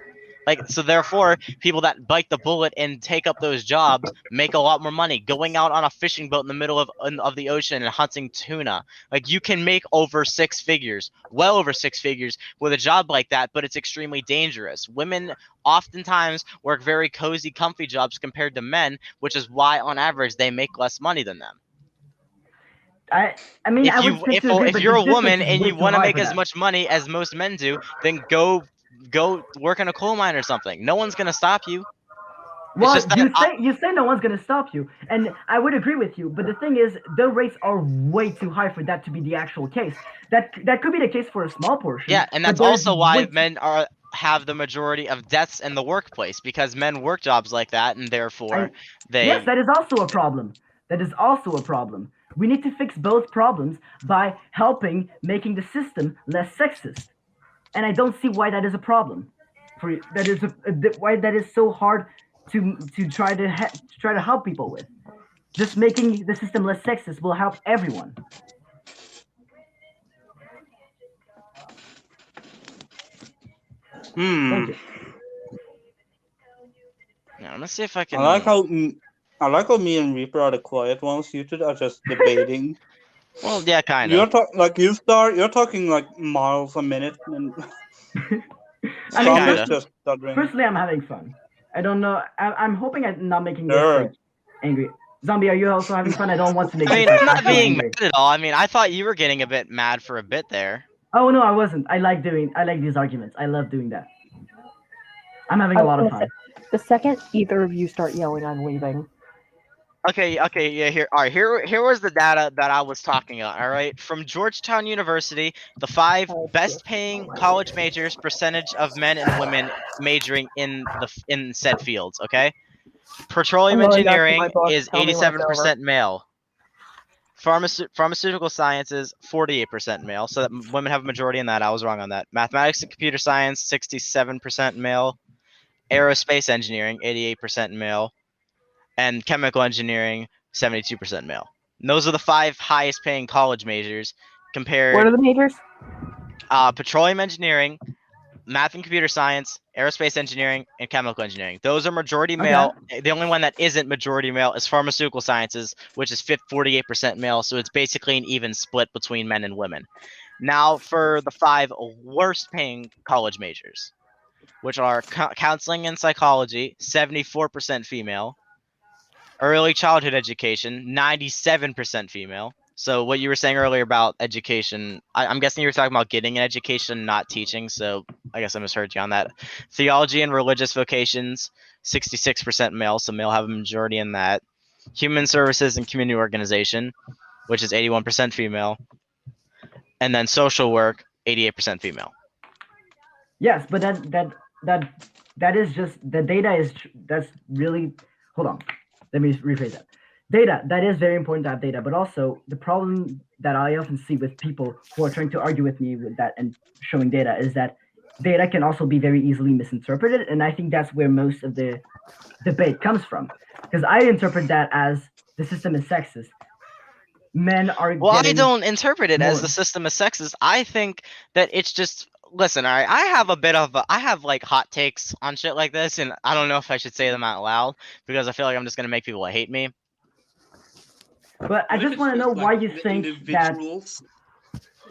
Like, so therefore, people that bite the bullet and take up those jobs make a lot more money. Going out on a fishing boat in the middle of the ocean and hunting tuna, like you can make over 6 figures, well over 6 figures with a job like that, but it's extremely dangerous. Women oftentimes work very cozy, comfy jobs compared to men, which is why on average they make less money than them. I mean, I would tend to agree, If but you're the a woman distance is and way you too want to high make for as that. much money as most men do, then go work in a coal mine or something. No one's gonna stop you. Well, just that you say no one's gonna stop you, and I would agree with you. But the thing is, the rates are way too high for that to be the actual case. That could be the case for a small portion. Yeah, and that's but there's also why way men have the majority of deaths in the workplace, because men work jobs like that, and therefore Yes, that is also a problem. That is also a problem. We need to fix both problems by helping making the system less sexist. And I don't see why that is a problem. Why that is so hard to try to help people with. Just making the system less sexist will help everyone. Thank you. Yeah, I'm gonna see if I can. I like how me and Reaper are the quiet ones. You two are just debating. Well, yeah, kind You're of. You're talking like miles a minute, and I mean, kinda. just stuttering. personally, I'm having fun. I don't know. I'm hoping I'm not making this Sure. like angry. Zombie, are you also having fun? I don't want to make I mean, this like I'm not actually being angry. mad at all. I mean, I thought you were getting a bit mad for a bit there. Oh no, I wasn't. I like these arguments. I love doing that. I'm having a lot of fun. The second either of you start yelling, I'm leaving. Okay, yeah, here was the data that I was talking about, all right? From Georgetown University, the 5 best paying college majors percentage of men and women majoring in said fields, okay? Petroleum I'm going back to engineering my book. is Tell me when it's 87% male. Pharmaceutical sciences, 48% male, so that women have a majority in that. I was wrong on that. Mathematics and computer science, 67% male. Aerospace engineering, 88% male. And chemical engineering, 72% male. And those are the 5 highest paying college majors compared. What are the majors? Petroleum engineering, math and computer science, aerospace engineering, and chemical engineering. Those are majority male. Okay. The only one that isn't majority male is pharmaceutical sciences, which is 48% male. So it's basically an even split between men and women. Now for the 5 worst paying college majors, which are counseling and psychology, 74% female. Early childhood education, 97% female. So what you were saying earlier about education, I'm guessing you were talking about getting an education, not teaching. So I guess I misheard you on that. Theology and religious vocations, 66% male. So male have a majority in that. Human services and community organization, which is 81% female. And then social work, 88% female. Yes, but that is just the data is that's really. Hold on, let me rephrase that. Data, that is very important to have data, but also the problem that I often see with people who are trying to argue with me with that and showing data is that data can also be very easily misinterpreted, and I think that's where most of the debate comes from. Because I interpret that as the system is sexist. Men are. Well, I don't interpret it as the system is sexist. I think that it's just. Listen, all right. I have like hot takes on shit like this, and I don't know if I should say them out loud because I feel like I'm just gonna make people hate me. But I just want to know why you think that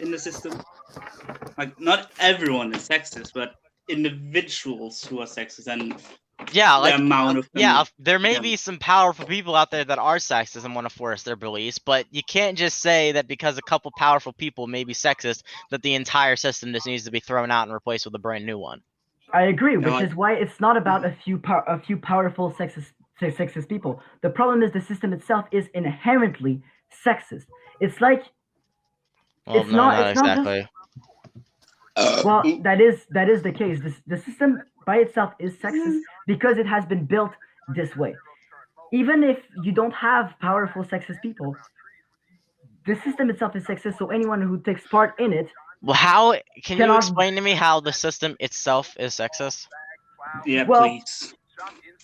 in the system, like not everyone is sexist, but individuals who are sexist, and yeah, like the amount of them, there may be some powerful people out there that are sexist and want to force their beliefs, but you can't just say that because a couple powerful people may be sexist that the entire system just needs to be thrown out and replaced with a brand new one. I agree, which is why it's not about a few powerful sexist people. The problem is the system itself is inherently sexist. It's like it's not exactly. Well, that is the case. The system by itself is sexist because it has been built this way. Even if you don't have powerful sexist people, the system itself is sexist. So anyone who takes part in it. Well, how can you explain to me how the system itself is sexist? Yeah, well, please.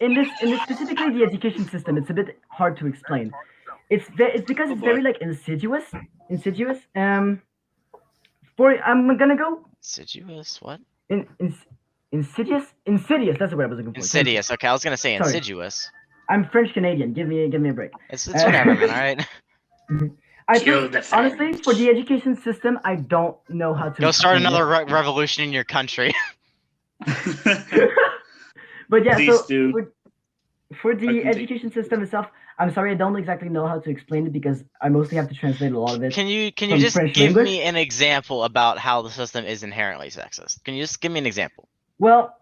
In this specifically the education system, it's a bit hard to explain. It's because it's very like insidious. I'm gonna go insidious. What? Insidious. Insidious. That's the word I was looking for. Thank you. Insidious. Okay, I was gonna say Sorry. insidious. I'm French Canadian. Give me a break. It's whatever, man. All right. I think honestly, for the education system, I don't know how to. Go start explain another it. revolution in your country. But yeah, Please so do. for the continue. education system itself, I'm sorry, I don't exactly know how to explain it because I mostly have to translate a lot of it. Can you from just French give language. me an example about how the system is inherently sexist? Can you just give me an example? Well,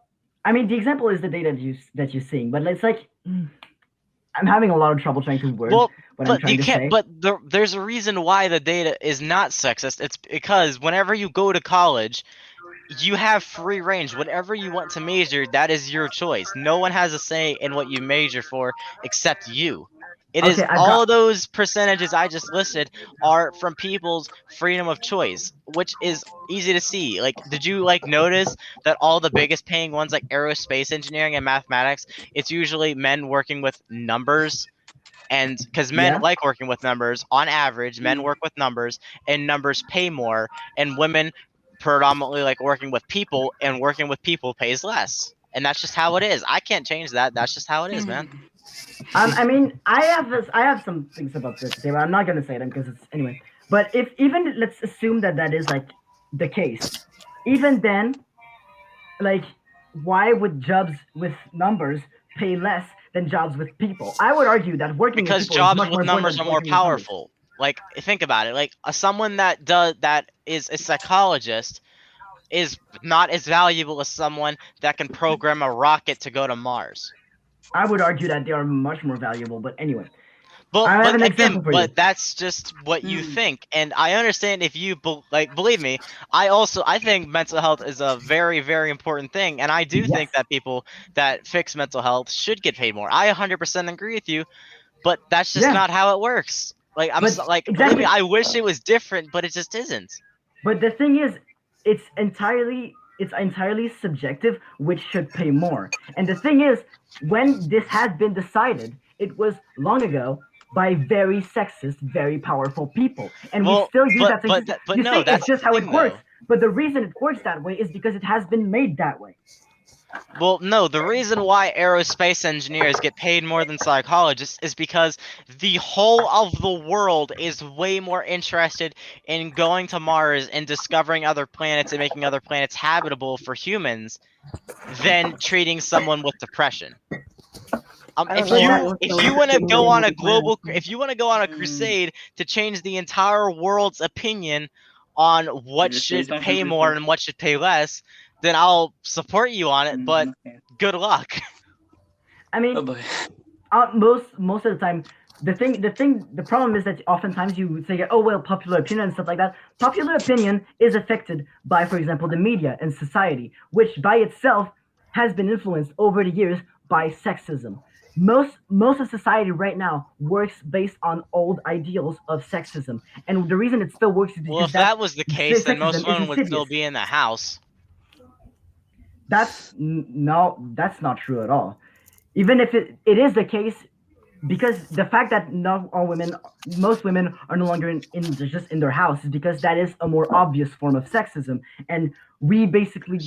I mean, the example is the data that you're seeing, but it's like I'm having a lot of trouble trying to word Well, what I'm but trying you to can't. say. But there's a reason why the data is not sexist. It's because whenever you go to college, you have free range. Whatever you want to major, that is your choice. No one has a say in what you major for except you. It is Okay, I've all got- those percentages I just listed are from people's freedom of choice, which is easy to see. Like, did you notice that all the biggest paying ones like aerospace engineering and mathematics, it's usually men working with numbers? And because men Yeah. like working with numbers, on average, men work with numbers, and numbers pay more, and women predominantly like working with people, and working with people pays less. And that's just how it is. I can't change that. That's just how it is, man. I mean, I have some things about this to say, but I'm not gonna say them because it's anyway. But if even let's assume that is like the case, even then, like, why would jobs with numbers pay less than jobs with people? I would argue that working Because with people jobs is much more with important numbers than are more working with numbers. powerful. Like, think about it. Like, someone that is a psychologist is not as valuable as someone that can program a rocket to go to Mars. I would argue that they are much more valuable, but anyway. Well, I have but an again, example for you. that's just what you think, and I understand if you believe me. I think mental health is a very, very important thing, and I do Yes. think that people that fix mental health should get paid more. I 100% agree with you, but that's just Yeah. not how it works. Like, But believe exactly. me, I wish it was different, but it just isn't. But the thing is, it's entirely subjective which should pay more. And the thing is, when this has been decided, it was long ago by very sexist, very powerful people, and we Well, still use that. but You no, say that's it's just the how thing, it works. though. But the reason it works that way is because it has been made that way. Well, no, the reason why aerospace engineers get paid more than psychologists is because the whole of the world is way more interested in going to Mars and discovering other planets and making other planets habitable for humans than treating someone with depression. If you want to go on a crusade to change the entire world's opinion on what should pay more and what should pay less, then I'll support you on it, but good luck. I mean, most of the time, the problem is that oftentimes you would say, oh well, popular opinion and stuff like that. Popular opinion is affected by, for example, the media and society, which by itself has been influenced over the years by sexism. Most of society right now works based on old ideals of sexism, and the reason it still works is because Well, if that was the case, then most sexism is women would still insidious. be in the house. That's not true at all. Even if it is the case, because the fact that most women are no longer just in their house is because that is a more obvious form of sexism, and we basically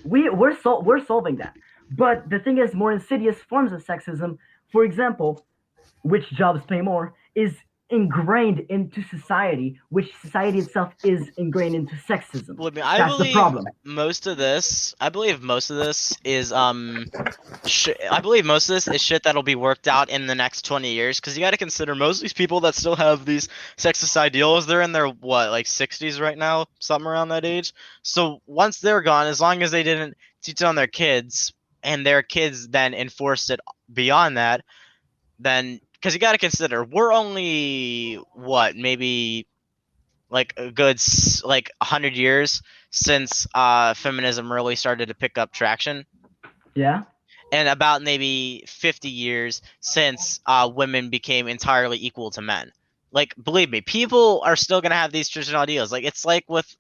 we're solving that. But the thing is, more insidious forms of sexism, for example, which jobs pay more, is ingrained into society, which society itself is ingrained into sexism. That's the problem. Most of this, I believe most of this is shit that'll be worked out in the next 20 years, because you got to consider most of these people that still have these sexist ideals, they're in their like 60s right now, something around that age. So once they're gone, as long as they didn't teach it on their kids and their kids then enforced it beyond that, then, because you got to consider, we're only maybe like a good 100 years since feminism really started to pick up traction. Yeah. And about maybe 50 years since women became entirely equal to men. Like, believe me, people are still gonna have these traditional ideals. Like, it's like with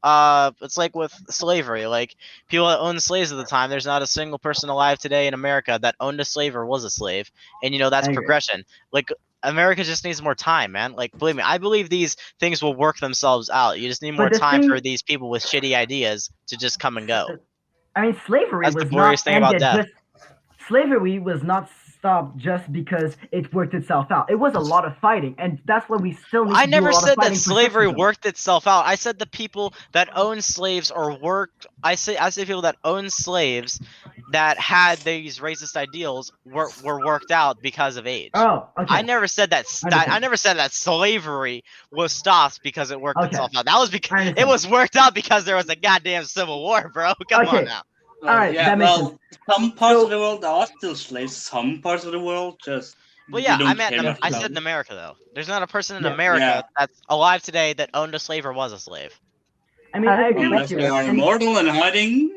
slavery. Like, people that owned slaves at the time, there's not a single person alive today in America that owned a slave or was a slave. And that's progression. Like, America just needs more time, man. Like, believe me, I believe these things will work themselves out. You just need more time for these people with shitty ideas to just come and go. I mean, slavery That's the was glorious not thing about ended death. slavery was not stopped just because it worked itself out. It was a lot of fighting, and that's why we still need I to do a never lot of said that fighting for slavery sexism. worked itself out. I said the people that owned slaves or worked. I say people that owned slaves that had these racist ideals were worked out because of age. Oh, okay. I never said that. I never said that slavery was stopped because it worked Okay. itself out. That was I because understand. it was worked out because there was a goddamn civil war, bro. Come Okay. on now. Well, Alright, yeah, that makes well, sense. some parts So- of the world are still slaves. Some parts of the world just Well, we yeah, don't care much I about. said in America though. There's not a person in Yeah. America Yeah. that's alive today that owned a slave or was a slave. I mean, I agree Unless with they you. are And, immortal and hiding.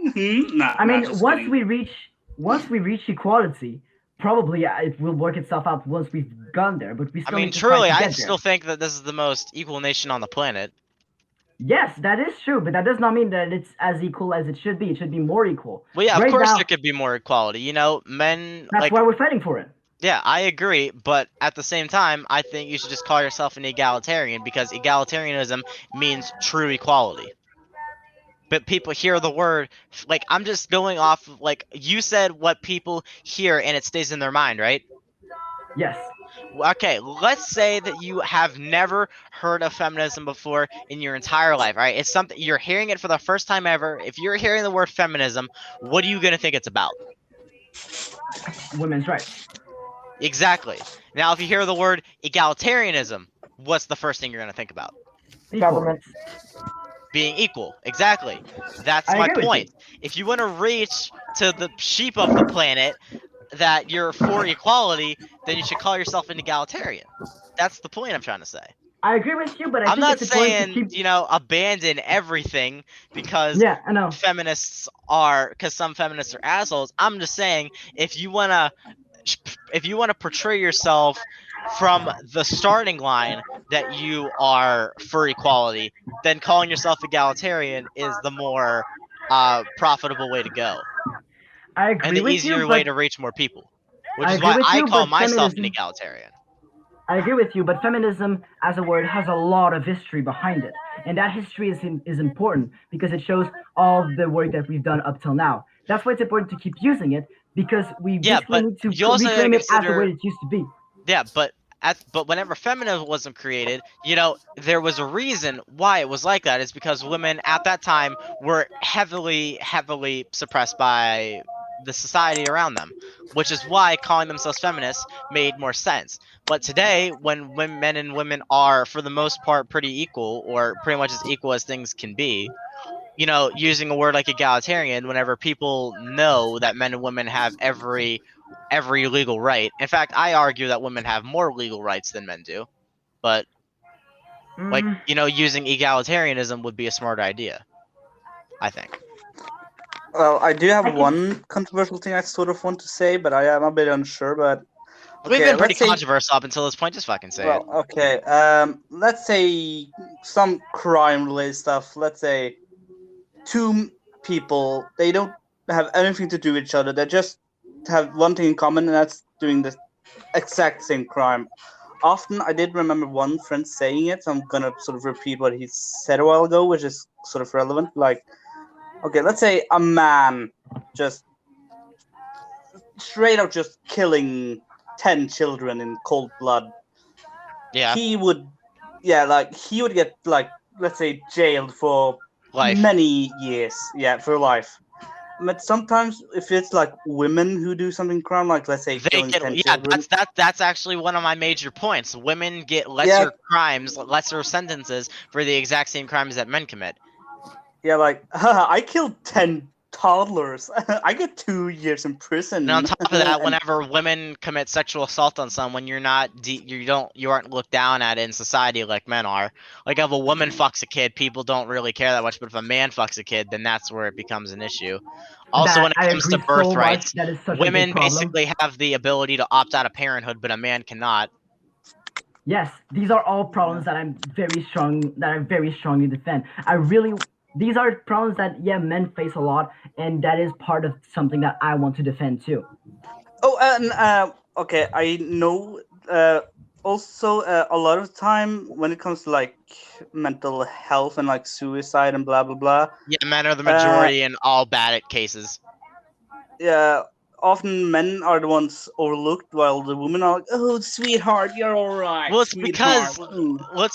Nah, I nah, mean, just once kidding. we reach equality, probably it will work itself out once we've gone there. But we I still mean, need to truly, fight to I get still there. think that this is the most equal nation on the planet. Yes, that is true, but that does not mean that it's as equal as it should be. It should be more equal. Well, yeah, of Right course now, there could be more equality. You know, men that's like why we're fighting for it. yeah, I agree, but at the same time, I think you should just call yourself an egalitarian because egalitarianism means true equality. But people hear the word like I'm just going off of, like you said what people hear and it stays in their mind, right? Yes. Okay, let's say that you have never heard of feminism before in your entire life, right? It's something you're hearing it for the first time ever. If you're hearing the word feminism, what are you gonna think it's about? Women's rights. Exactly. Now, if you hear the word egalitarianism, what's the first thing you're gonna think about? Government. Being equal. Exactly. That's I my agree with point. If you want to reach to the sheep of the planet that you're for equality, then you should call yourself an egalitarian. That's the point I'm trying to say. I agree with you, but I I'm think not it's important to saying, keep. you know, abandon everything because Yeah, I know. some feminists are assholes. I'm just saying if you want to portray yourself from the starting line that you are for equality, then calling yourself egalitarian is the more profitable way to go I and agree the with easier you, way but to reach more people, which I is agree why with I you, call but myself an feminism. egalitarian. I agree with you, but feminism as a word has a lot of history behind it. And that history is important because it shows all the work that we've done up till now. That's why it's important to keep using it because we Yeah, basically but need to you also gotta reclaim it as the consider word it used to be. Yeah, but whenever feminism wasn't created, you know, there was a reason why it was like that. It's because women at that time were heavily suppressed by the society around them, which is why calling themselves feminists made more sense. But today, when men and women are, for the most part, pretty equal, or pretty much as equal as things can be, you know, using a word like egalitarian, whenever people know that men and women have every legal right. In fact, I argue that women have more legal rights than men do. But like, Mm, you know, using egalitarianism would be a smart idea, I think. Well, I do I have can- one controversial thing I sort of want to say, but I am a bit unsure. But We've okay, been pretty let's say. controversial up until this point. Just fucking say Well, okay. Let's say some crime-related stuff. Let's say two people. They don't have anything to do with each other. They just have one thing in common, and that's doing the exact same crime. Often, I did remember one friend saying it, so I'm gonna sort of repeat what he said a while ago, which is sort of relevant. Like, okay, let's say a man just straight out just killing 10 children in cold blood. Yeah, He would, yeah, like he would get like, let's say, jailed for life. many years, yeah, for life. But sometimes if it's like women who do something crime, like let's say They killing get 10 yeah. children, That's actually one of my major points. Women get lesser Yeah. crimes, lesser sentences for the exact same crimes that men commit. yeah, like I killed 10 toddlers. I get 2 years in prison. And on top of that, And- whenever women commit sexual assault on someone, you aren't looked down at in society like men are. Like if a woman fucks a kid, people don't really care that much, but if a man fucks a kid, then that's where it becomes an issue. Also, when it I comes to agree birth so rights, much. That is such a women big problem. basically have the ability to opt out of parenthood, but a man cannot. Yes, these are all problems that I very strongly defend. These are problems that men face a lot, and that is part of something that I want to defend too. Oh, and okay, I know also a lot of time when it comes to like mental health and like suicide and blah blah blah. Yeah, men are the majority in all bad cases. Yeah, often men are the ones overlooked while the women are like, "Oh, sweetheart, you're all right, Well, it's sweetheart."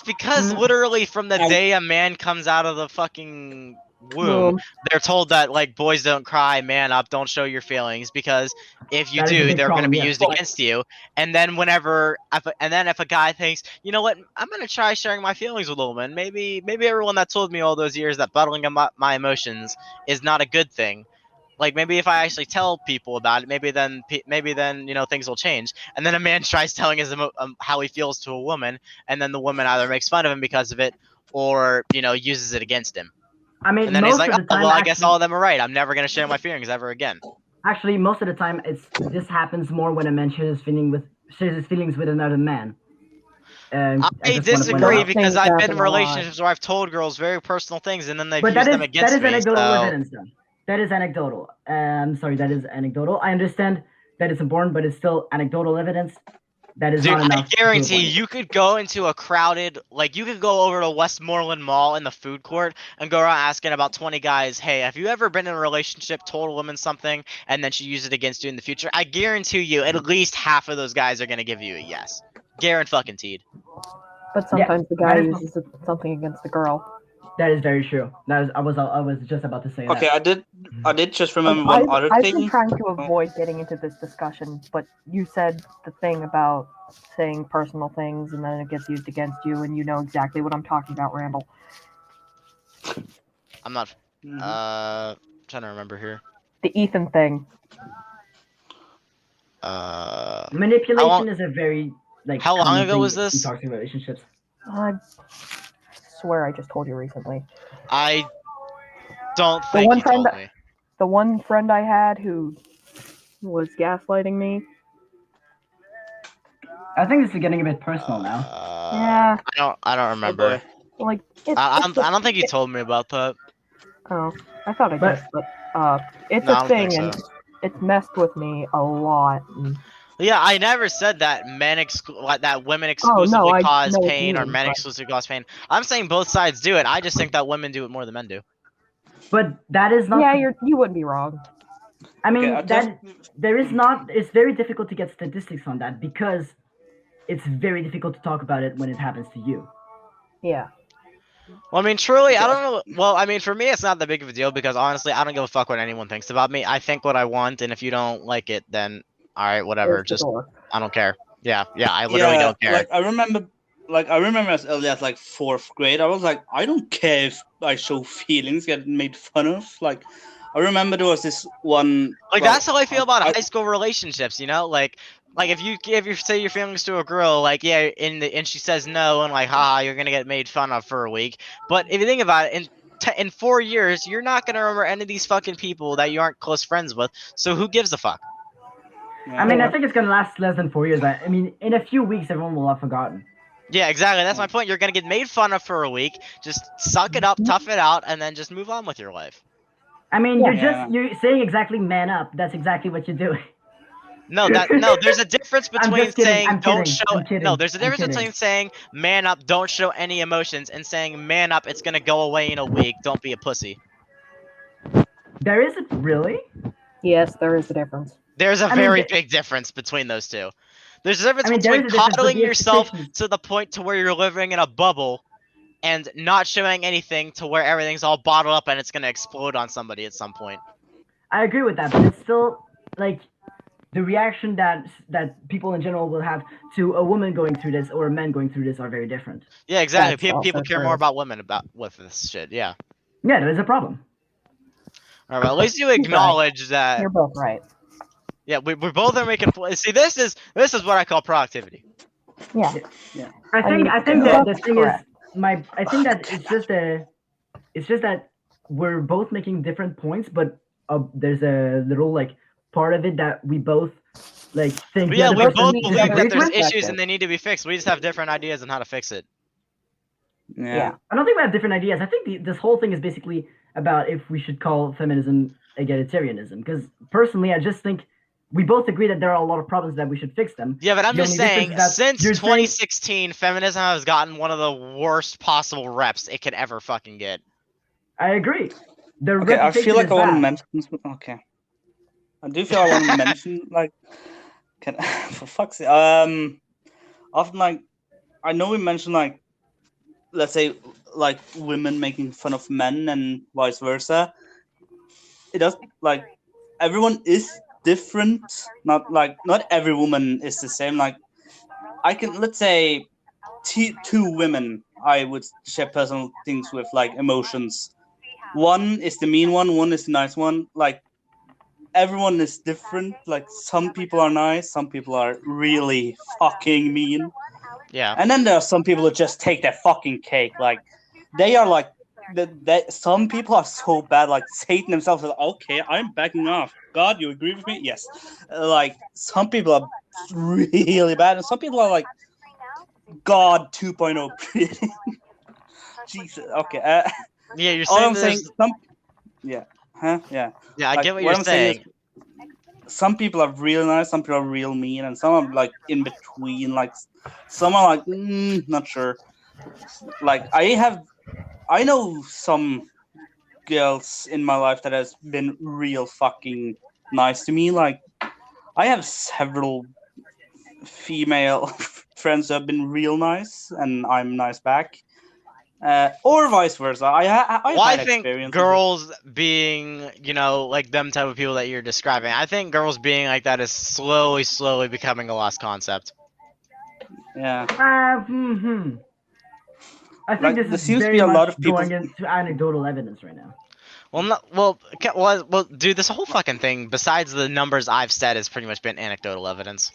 because Ooh. literally from the I- day a man comes out of the fucking womb, Boom. they're told that like boys don't cry, man up, don't show your feelings because if you That is a do, big they're going to problem, be yes. used But- against you. And then if a guy thinks, you know what, I'm going to try sharing my feelings with a woman. Maybe everyone that told me all those years that bottling up my emotions is not a good thing. Like maybe if I actually tell people about it, maybe then things will change. And then a man tries telling how he feels to a woman, and then the woman either makes fun of him because of it, or uses it against him. I mean, And then he's most like, of the oh, time, well, I guess actually, all of them are right. I'm never gonna share my feelings ever again. actually, most of the time, this happens more when a man shares his feelings with another man. I just wanna point that disagree out. because Things I've been happen in a lot. relationships where I've told girls very personal things, and then they've But used them against that is me. anecdotal So evidence, though. That is anecdotal. Sorry, that is anecdotal. I understand that it's important, but it's still anecdotal evidence. That is dude, not I enough. to prove a guarantee point. you could go into a crowded, like you could go over to Westmoreland Mall in the food court and go around asking about 20 guys, hey, have you ever been in a relationship, told a woman something, and then she used it against you in the future? I guarantee you at least half of those guys are gonna give you a yes. Guaranteed. But sometimes the guy that is- uses something against the girl. That is very true. I was just about to say Okay, that. I did just remember one other I've thing. been trying to avoid getting into this discussion, but you said the thing about saying personal things and then it gets used against you, and you know exactly what I'm talking about, Randall. I'm not Mhm. trying to remember here. The Ethan thing. Manipulation is a very how long common ago thing was in this? toxic relationships. I swear I just told you recently. I don't think you told me. The one friend I had who was gaslighting me. I think this is getting a bit personal now. Yeah. I don't remember. Like I don't think you told me about that. Oh, I thought I But- did, but it's No, I a don't thing, think and so. it's messed with me a lot. And Yeah, I never said that that women exclusively I cause know what you pain or mean, men but- exclusively cause pain. I'm saying both sides do it. I just think that women do it more than men do. But that is not. yeah, you wouldn't be wrong. I mean, Okay, there is not. It's very difficult to get statistics on that because it's very difficult to talk about it when it happens to you. Yeah. Well, I mean, truly, I Okay. don't know. Well, I mean, for me, it's not that big of a deal because honestly, I don't give a fuck what anyone thinks about me. I think what I want, and if you don't like it, then all right, whatever. There's the Just door. I don't care. Yeah, I literally don't care. Like I remember as early as like 4th grade, I was like, I don't care if I show feelings, get made fun of. Like, I remember there was this one. Like well, that's how I feel about I- high school relationships, you know? Like if you say your feelings to a girl, like yeah, and she says no, and like haha, you're gonna get made fun of for a week. But if you think about it, in 4 years, you're not gonna remember any of these fucking people that you aren't close friends with. So who gives a fuck? I mean, I think it's gonna last less than 4 years. I mean, in a few weeks, everyone will have forgotten. Yeah, exactly. That's my point. You're gonna get made fun of for a week. Just suck it up, tough it out, and then just move on with your life. I mean, Yeah. you're saying exactly man up. That's exactly what you're doing. No, there's a difference I'm between just kidding, saying I'm don't kidding, show. I'm kidding, No, there's a I'm difference kidding. between saying man up, don't show any emotions, and saying man up, it's gonna go away in a week. Don't be a pussy. There is a really. Yes, there is a difference. There's a I mean, very the- big difference between those two. There's a difference I mean, there between is a difference, but coddling the yourself expectations- to the point to where you're living in a bubble, and not showing anything to where everything's all bottled up and it's gonna explode on somebody at some point. I agree with that, but it's still like the reaction that people in general will have to a woman going through this or a man going through this are very different. Yeah, exactly. That's People also care true. more about women with this shit. Yeah. Yeah, that is a problem. All right, well, at least you acknowledge that. You're both right. Yeah, we both are making. See, this is what I call productivity. Yeah. I think mean, that you're the thing correct. is I think that it's just that we're both making different points, but there's a little like part of it that we both like think. But the yeah, other we person both need to believe that disagrees there's with. issues and they need to be fixed. We just have different ideas on how to fix it. Yeah. I don't think we have different ideas. I think this whole thing is basically about if we should call feminism egalitarianism. Because personally, I just think we both agree that there are a lot of problems that we should fix them. Yeah, but I'm The just only difference saying, is that since you're saying- 2016, feminism has gotten one of the worst possible reps it could ever fucking get. I agree. The Okay, I reputation feel like is I want to bad. mention. Okay, I do feel I want to mention like, for fuck's sake, often like, I know we mentioned like, let's say like women making fun of men and vice versa. It does like everyone is different. Not every woman is the same. Like I can let's say two women I would share personal things with like emotions. One is the mean one is the nice one. Like everyone is different. Like some people are nice, some people are really fucking mean. Yeah. And then there are some people that just take their fucking cake. Like they are like some people are so bad, like Satan himself is like, okay, I'm backing off. God, you agree with me? Yes. Like some people are really bad, and some people are like God 2.0. Jesus. Okay. Yeah, you're All saying I'm saying, there's... yeah, huh? Yeah. Yeah, I Like, get what you're I'm saying saying. is, some people are real nice, some people are real mean, and some are like in between. Like, some are like, not sure. Like, I know some girls in my life that has been real fucking nice to me. Like, I have several female friends who have been real nice, and I'm nice back. Or vice versa. I've Well, I had think experiences. girls being, you know, like them type of people that you're describing, I think girls being like that is slowly becoming a lost concept. Yeah. I think Like, this there is seems to very be a much lot of people. going into anecdotal evidence right now. Well, well, dude, this whole fucking thing, besides the numbers I've said, has pretty much been anecdotal evidence.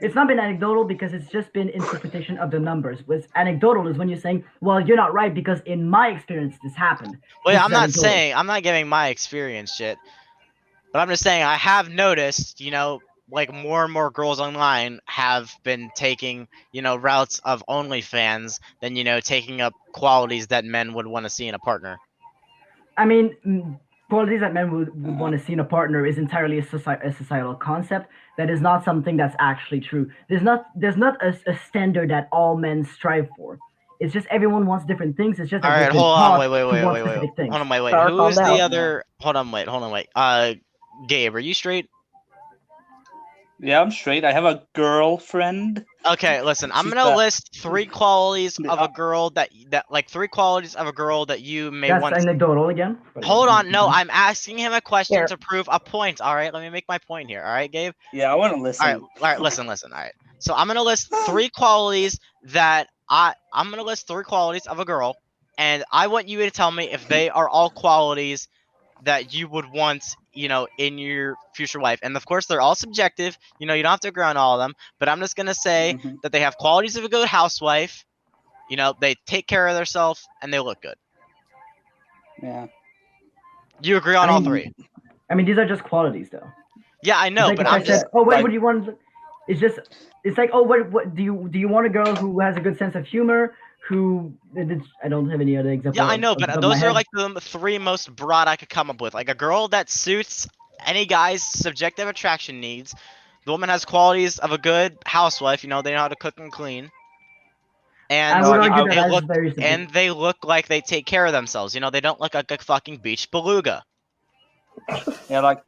It's not been anecdotal because it's just been interpretation of the numbers. What's anecdotal is when you're saying, well, you're not right because in my experience this happened. Well, This yeah, is I'm not anecdotal. saying, I'm not giving my experience shit, but I'm just saying I have noticed, you know, like more and more girls online have been taking, you know, routes of OnlyFans than, you know, taking up qualities that men would want to see in a partner. I mean, qualities that men would want to see in a partner is entirely a societal concept. That is not something that's actually true. There's not a standard that all men strive for. It's just everyone wants different things. It's just that All right, they've been hold on, taught wait, to want specific things. hold on, wait. Star, Who calm is the down. other? Hold on, wait. Gabe, are you straight? Yeah, I'm straight. I have a girlfriend. Okay, listen, I'm She's gonna bad. list three qualities of a girl that like three qualities of a girl that you may That's want. anecdotal again. Hold on, no, I'm asking him a question Here. to prove a point. All right, let me make my point here. All right, Gabe. Yeah, I want to listen. All right, listen. All right, so I'm gonna list three qualities that I'm gonna list three qualities of a girl, and I want you to tell me if they are all qualities that you would want, you know, in your future wife. And of course, they're all subjective. You know, you don't have to agree on all of them. But I'm just gonna say Mhm. that they have qualities of a good housewife. You know, they take care of themselves and they look good. Yeah. You agree on all three? I mean, these are just qualities, though. Yeah, I know, It's like but if I'm I said, just... "Oh, what like- would you want?" It's just, it's like, "Oh, what do you want a girl who has a good sense of humor? Who I don't have any other example." Yeah, I know, off the but top of my those are head. like the three most broad I could come up with. Like a girl that suits any guy's subjective attraction needs. The woman has qualities of a good housewife. You know, they know how to cook and clean. And I would argue that they that's look very subjective. and they look like they take care of themselves. You know, they don't look like a fucking beach beluga. Yeah, like.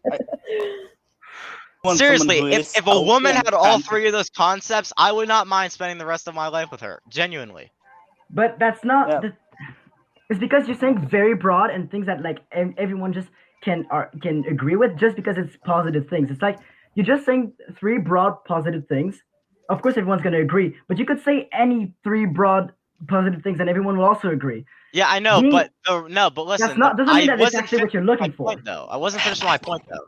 Seriously, if a woman had all three of those concepts, I would not mind spending the rest of my life with her. Genuinely. But that's not. Yeah. It's because you're saying very broad and things that like everyone just can agree with just because it's positive things. It's like you're just saying three broad positive things. Of course, everyone's gonna agree, but you could say any three broad positive things and everyone will also agree. Yeah, I know, but listen, That's not doesn't mean that it's actually what you're looking for. Point, though. I wasn't finished with my point though,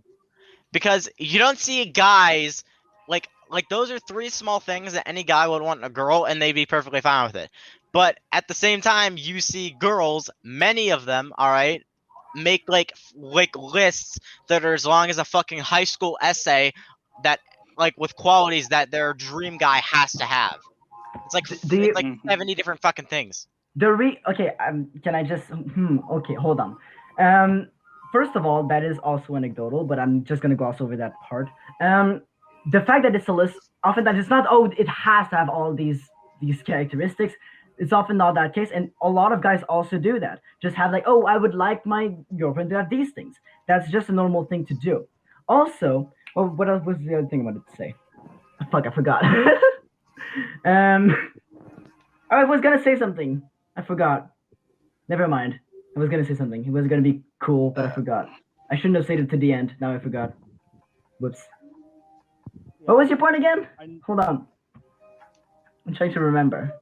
because you don't see guys like those are three small things that any guy would want in a girl, and they'd be perfectly fine with it. But at the same time, you see girls, many of them, all right, make like lists that are as long as a fucking high school essay, that like with qualities that their dream guy has to have. It's like it's like 70 different fucking things. Okay, can I just okay, hold on. first of all, that is also anecdotal, but I'm just gonna gloss over that part. The fact that it's a list, often that it's not. Oh, it has to have all these characteristics. It's often not that case, and a lot of guys also do that. Just have like, oh, I would like my girlfriend to have these things. That's just a normal thing to do. Also, well, what else was the other thing I wanted to say? Fuck, I forgot. um, I was gonna say something. I forgot. Never mind. I was gonna say something. It was gonna be cool, but I forgot. I shouldn't have said it to the end. Now I forgot. Whoops. What was your point again? Hold on. I'm trying to remember.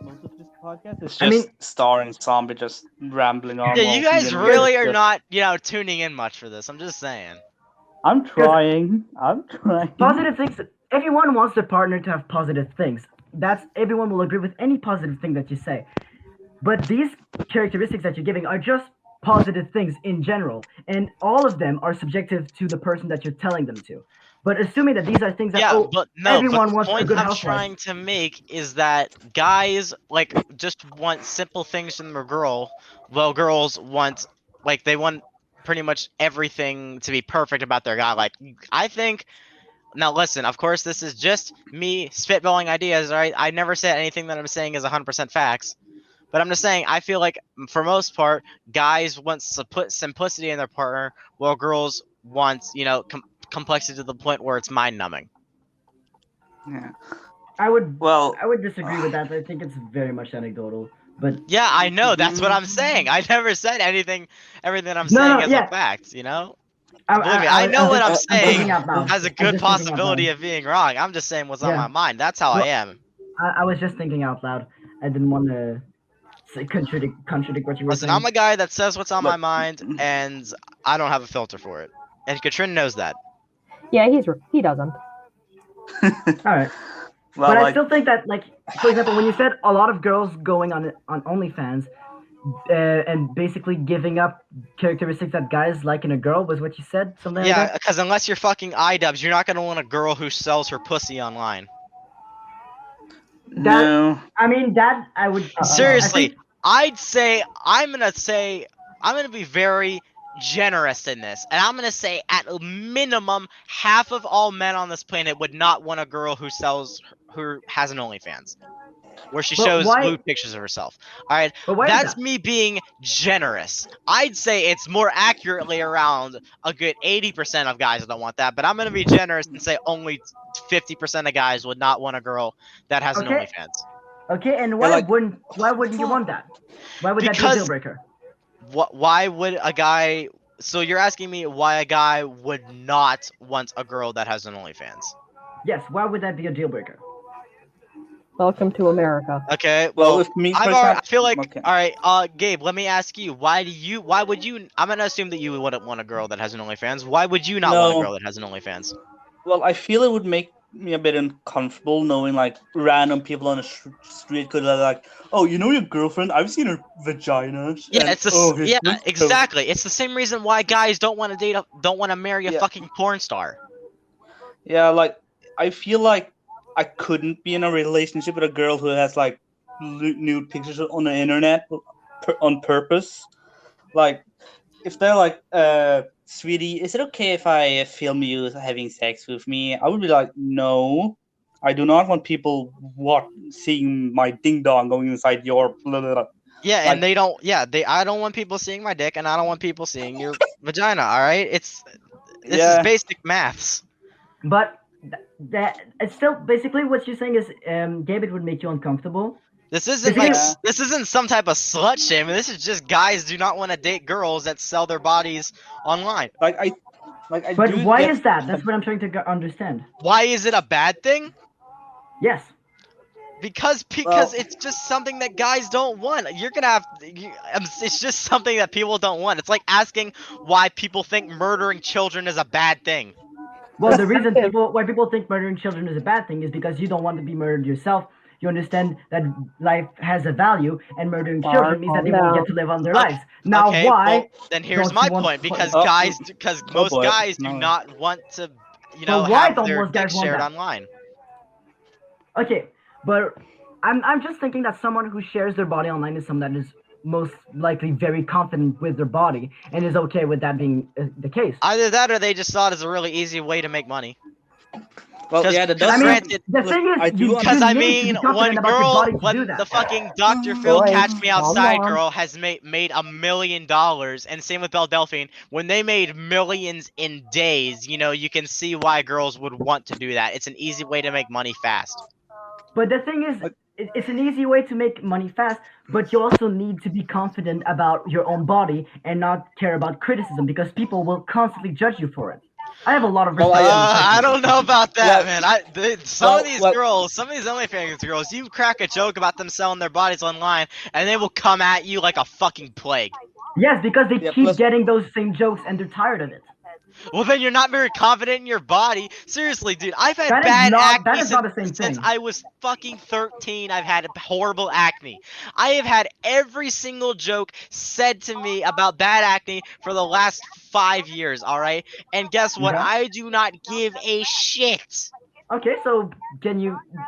Most of this podcast is just Star and Zombie just rambling on. Yeah, you guys really are not, tuning in much for this. I'm just saying. I'm trying. Positive things. Everyone wants their partner to have positive things. Everyone will agree with any positive thing that you say. But these characteristics that you're giving are just positive things in general, and all of them are subjective to the person that you're telling them to. But assuming that these are things that everyone wants a good housewife. The point I'm trying to make is that guys just want simple things from a girl, while girls want they want pretty much everything to be perfect about their guy. Like, I think. Now listen, of course this is just me spitballing ideas, right? I never said anything that I'm saying is 100% facts. But I'm just saying, I feel like, for most part, guys want to put simplicity in their partner, while girls want, complexity to the point where it's mind-numbing. Yeah. I would disagree with that. I think it's very much anecdotal. But yeah, I know. That's what I'm saying. I never said everything I'm saying is a fact, Believe me, I know what I'm saying has a good possibility of being wrong. I'm just saying what's on my mind. That's how I am. I was just thinking out loud. I didn't want to contradict what you were saying. I'm a guy that says what's on my mind, and I don't have a filter for it. And Katrin knows that. Yeah, he doesn't. Alright. Well, but I still think that, for example, when you said a lot of girls going on OnlyFans and basically giving up characteristics that guys like in a girl, was what you said? Something like that? Yeah, because unless you're fucking iDubbbz, you're not going to want a girl who sells her pussy online. No. I mean, that I would... Seriously, I'm going to be very generous in this, and I'm going to say at a minimum, half of all men on this planet would not want a girl who has an OnlyFans, where she shows lewd pictures of herself. Alright, that's me being generous. I'd say it's more accurately around a good 80% of guys that don't want that, but I'm going to be generous and say only 50% of guys would not want a girl that has an OnlyFans. Okay, and why wouldn't you want that? Why would that be a deal breaker? Why would a guy... So you're asking me why a guy would not want a girl that has an OnlyFans? Yes, why would that be a deal breaker? Welcome to America. Okay, well, I feel like... Okay. Alright, Gabe, let me ask you, why would you... I'm gonna assume that you wouldn't want a girl that has an OnlyFans. Why would you not want a girl that has an OnlyFans? Well, I feel it would make me a bit uncomfortable knowing random people on the street could oh, your girlfriend, I've seen her vagina. Yeah, exactly. It's the same reason why guys don't want to marry a fucking porn star. Yeah, I feel like I couldn't be in a relationship with a girl who has nude pictures on the internet on purpose. If they're sweetie, is it okay if I film you having sex with me? I would be like, no, I do not want people seeing my ding dong going inside your blah, blah, blah. Yeah, and they don't. Yeah, I don't want people seeing my dick, and I don't want people seeing your vagina. All right, this is basic maths. But that it's still basically what you're saying is, Gabe, it would make you uncomfortable. This isn't some type of slut shaming. This is just guys do not want to date girls that sell their bodies online. But why is that? That's what I'm trying to understand. Why is it a bad thing? Yes. Because it's just something that guys don't want. It's just something that people don't want. It's like asking why people think murdering children is a bad thing. Well, the reason why people think murdering children is a bad thing is because you don't want to be murdered yourself. You understand that life has a value, and murdering children means that they won't get to live on their lives. Now, why? Well, then here's my point: because most guys do not want to, have their dick shared online. Okay, but I'm just thinking that someone who shares their body online is someone that is most likely very confident with their body and is okay with that being the case. Either that or they just saw it as a really easy way to make money. Well, 'Cause- yeah, that 'cause does. I mean, granted- the thing I is, do you Because need I to be mean, confident when about your body to do when that. the fucking Dr. Phil Boys, Catch Me Outside calm down. girl has made $1 million, and same with Belle Delphine, when they made millions in days, you can see why girls would want to do that. It's an easy way to make money fast. But the thing is, it's an easy way to make money fast, but you also need to be confident about your own body and not care about criticism because people will constantly judge you for it. I have a lot of respect. Well, I don't know about that, man. Some of these well- girls, some of these OnlyFans girls, you crack a joke about them selling their bodies online, and they will come at you like a fucking plague. Yes, because they Yeah, keep plus- getting those same jokes and they're tired of it. Well, then you're not very confident in your body. Seriously, dude, I've had That is bad not- acne that is not the same since thing. I was fucking 13. I've had horrible acne. I have had every single joke said to me about bad acne for the last 5 years, alright? And guess what? Yeah. I do not give a shit. Okay, so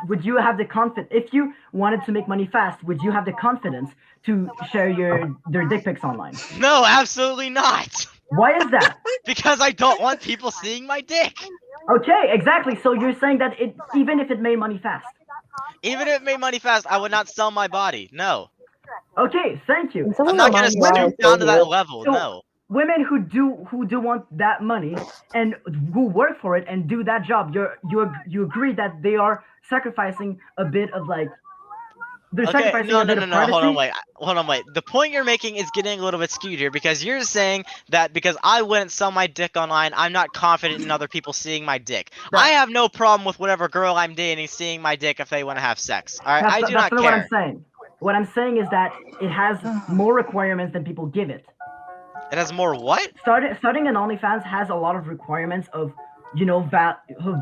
would you have the confidence, if you wanted to make money fast, would you have the confidence to share their dick pics online? No, absolutely not. Why is that? Because I don't want people seeing my dick. Okay, exactly. So you're saying that even if it made money fast. Even if it made money fast, I would not sell my body. No. Okay, thank you. Can someone I'm not gonna remind me why I stoop down to stayed that here? level. So- No. Women who do want that money and who work for it and do that job, you agree that they are sacrificing a bit of like they're Okay, sacrificing no, a bit of privacy. hold on, wait. The point you're making is getting a little bit skewed here because you're saying that because I wouldn't sell my dick online, I'm not confident in other people seeing my dick. Right. I have no problem with whatever girl I'm dating seeing my dick if they want to have sex. All right, I do That's not what I'm care. saying. What I'm saying is that it has more requirements than people give it. It has more what? Starting an OnlyFans has a lot of requirements of of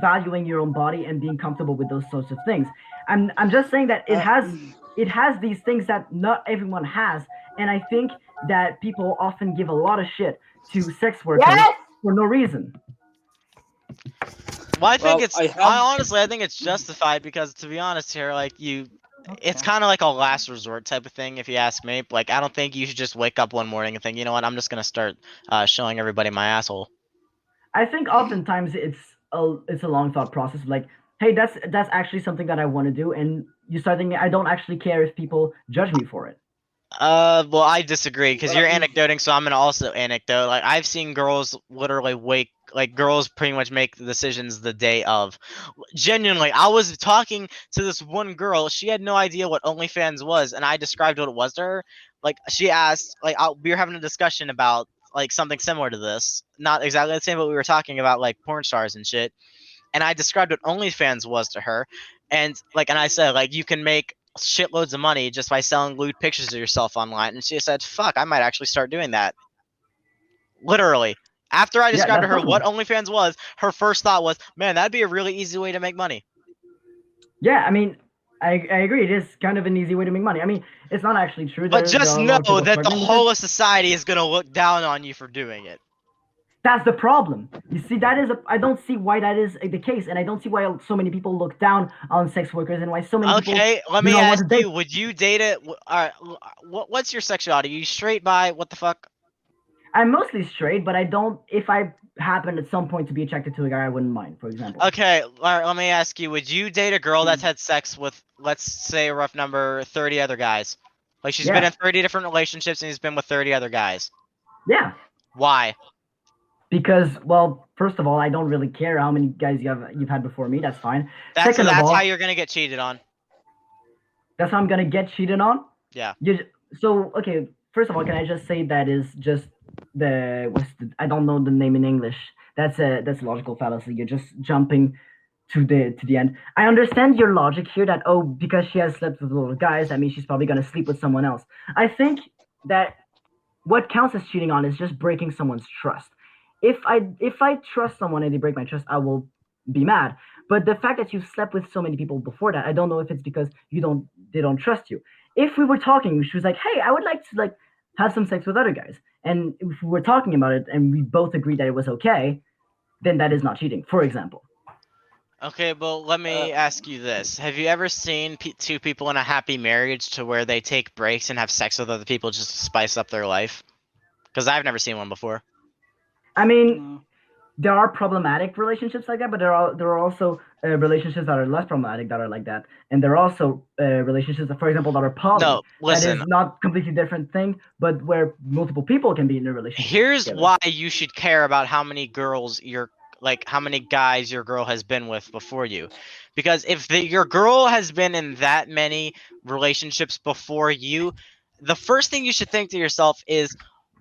valuing your own body and being comfortable with those sorts of things. I'm just saying that it has these things that not everyone has, and I think that people often give a lot of shit to sex workers Yes! for no reason. Well, I think Well, honestly, I think it's justified because to be honest here, like it's kind of like a last resort type of thing, if you ask me. Like, I don't think you should just wake up one morning and think, you know what, I'm just gonna start showing everybody my asshole. I think oftentimes it's a long thought process. Like, hey, that's actually something that I want to do, and you start thinking, I don't actually care if people judge me for it. Well, I disagree because you're anecdoting, so I'm gonna also anecdote. Like, I've seen girls literally girls pretty much make the decisions the day of. Genuinely, I was talking to this one girl. She had no idea what OnlyFans was, and I described what it was to her. Like, she asked, we were having a discussion about like something similar to this, not exactly the same, but we were talking about like porn stars and shit. And I described what OnlyFans was to her, and I said, like, you can make shitloads of money just by selling lewd pictures of yourself online. And she said, fuck, I might actually start doing that. Literally. After I described to her what OnlyFans was, her first thought was, man, that'd be a really easy way to make money. Yeah, I mean, I agree. It is kind of an easy way to make money. I mean, it's not actually true. But just know that the struggling with whole it. of society is going to look down on you for doing it. That's the problem. You see, I don't see why that is the case, and I don't see why so many people look down on sex workers and why so many people. Okay, let me do not want ask to date. you, would you date it? What's your sexuality? Are you straight, bi? What the fuck? I'm mostly straight, but I don't. If I happen at some point to be attracted to a guy, I wouldn't mind, for example. Okay, let me ask you, would you date a girl that's had sex with, let's say a rough number, 30 other guys? Like, she's been in 30 different relationships and he's been with 30 other guys. Yeah. Why? Because, well, first of all, I don't really care how many guys you've had before me. That's fine. That's Second of all, how you're gonna get cheated on. That's how I'm gonna get cheated on. Yeah. So okay, first of all, can I just say that is just I don't know the name in English. That's a logical fallacy. You're just jumping to the end. I understand your logic here that because she has slept with a lot of guys, that means she's probably gonna sleep with someone else. I think that what counts as cheating on is just breaking someone's trust. If I trust someone and they break my trust, I will be mad. But the fact that you've slept with so many people before that, I don't know if it's because they don't trust you. If we were talking, she was like, hey, I would like to have some sex with other guys. And if we were talking about it and we both agreed that it was okay, then that is not cheating, for example. Okay, well, let me ask you this: have you ever seen two people in a happy marriage to where they take breaks and have sex with other people just to spice up their life? Because I've never seen one before. I mean, No. there are problematic relationships like that, but there are also relationships that are less problematic that are like that, and there are also relationships that, for example, that are poly. No, listen. That is not completely different thing, but where multiple people can be in a relationship. Here's together. why you should care about how many girls how many guys your girl has been with before you, because if your girl has been in that many relationships before you, the first thing you should think to yourself is,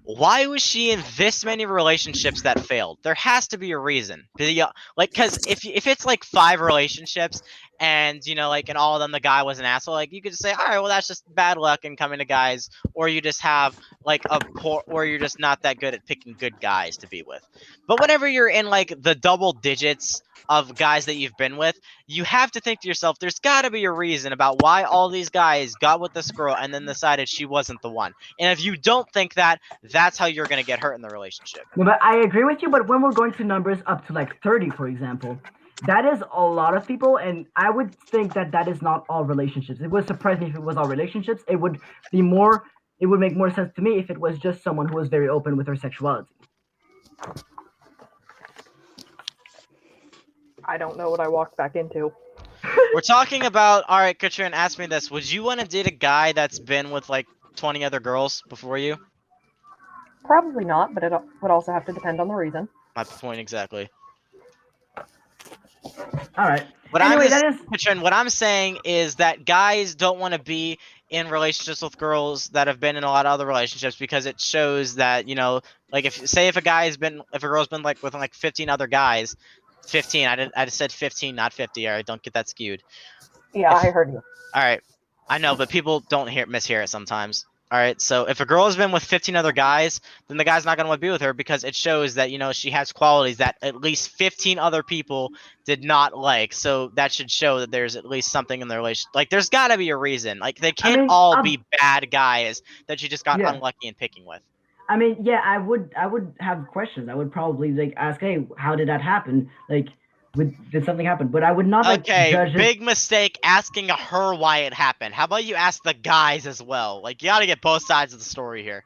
why was she in this many relationships that failed? There has to be a reason. Because if it's like 5 relationships and and all of them the guy was an asshole, like you could just say, all right, well that's just bad luck in coming to guys, or you just have like a poor, or you're just not that good at picking good guys to be with. But whenever you're in like the double digits of guys that you've been with, you have to think to yourself, there's got to be a reason about why all these guys got with this girl and then decided she wasn't the one. And if you don't think that, that's how you're going to get hurt in the relationship. No, but I agree with you. But when we're going to numbers up to like 30, for example, that is a lot of people, and I would think that that is not all relationships. It would surprise me if it was all relationships. It would be more. It would make more sense to me if it was just someone who was very open with her sexuality. I don't know what I walked back into. We're talking about, all right, Katrin, ask me this. Would you want to date a guy that's been with like 20 other girls before you? Probably not, but it would also have to depend on the reason. My point exactly. All right. But Anyway, Katrin, what I'm saying is that guys don't want to be in relationships with girls that have been in a lot of other relationships, because it shows that, like if a girl's been like with like 15 other guys, 15. I just said 15, not 50. All right, don't get that skewed. Yeah, I heard you. All right, I know, but people don't mishear it sometimes. All right, so if a girl has been with 15 other guys, then the guy's not going to want to be with her, because it shows that she has qualities that at least 15 other people did not like. So that should show that there's at least something in the relationship. Like there's got to be a reason. Like they can't all be bad guys that you just got unlucky in picking with. I mean, yeah, I would have questions. I would probably like ask, hey, how did that happen? Like, did something happen? But I would not like judge big mistake asking her why it happened. How about you ask the guys as well? Like, you gotta get both sides of the story here.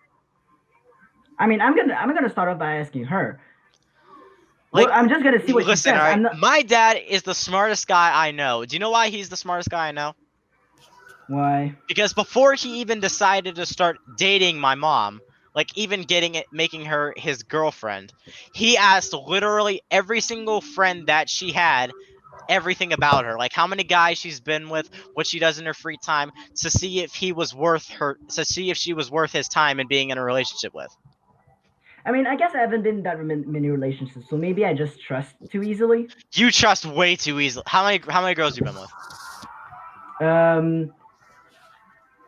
I mean, I'm gonna start off by asking her. Like, well, I'm just gonna see what she says. Right, my dad is the smartest guy I know. Do you know why he's the smartest guy I know? Why? Because before he even decided to start dating my mom, like even making her his girlfriend, he asked literally every single friend that she had everything about her, like how many guys she's been with, what she does in her free time, to see if she was worth his time and being in a relationship with. I mean, I guess I haven't been in that many relationships, so maybe I just trust too easily. You trust way too easily. How many girls you been with?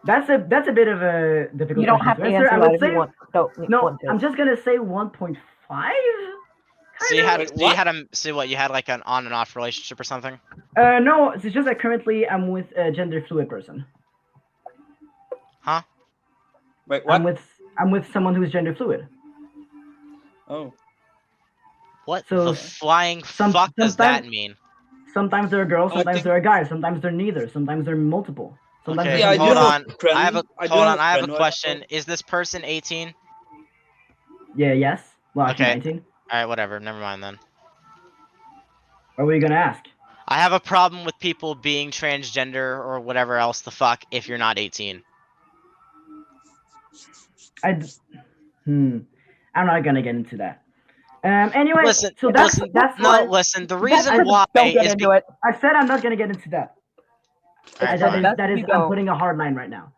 That's a bit of a difficult. You don't have to answer that if you want. No, I'm just gonna say 1.5. So you had like an on and off relationship or something? No, it's just that currently I'm with a gender fluid person. Huh? Wait, what? I'm with someone who's gender fluid. Oh. What the flying fuck does that mean? Sometimes there are girls, sometimes there are guys, sometimes they're neither, sometimes they're multiple. Sometimes okay, hold on. I have a question. Is this person 18? Yeah, yes. Well, okay. 19. Alright, whatever. Never mind then. What were you gonna ask? I have a problem with people being transgender or whatever else the fuck if you're not 18. I'm not gonna get into that. Anyway, listen, so listen, the reason why is into it. I said I'm not gonna get into that. Right, that is I'm putting a hard line right now.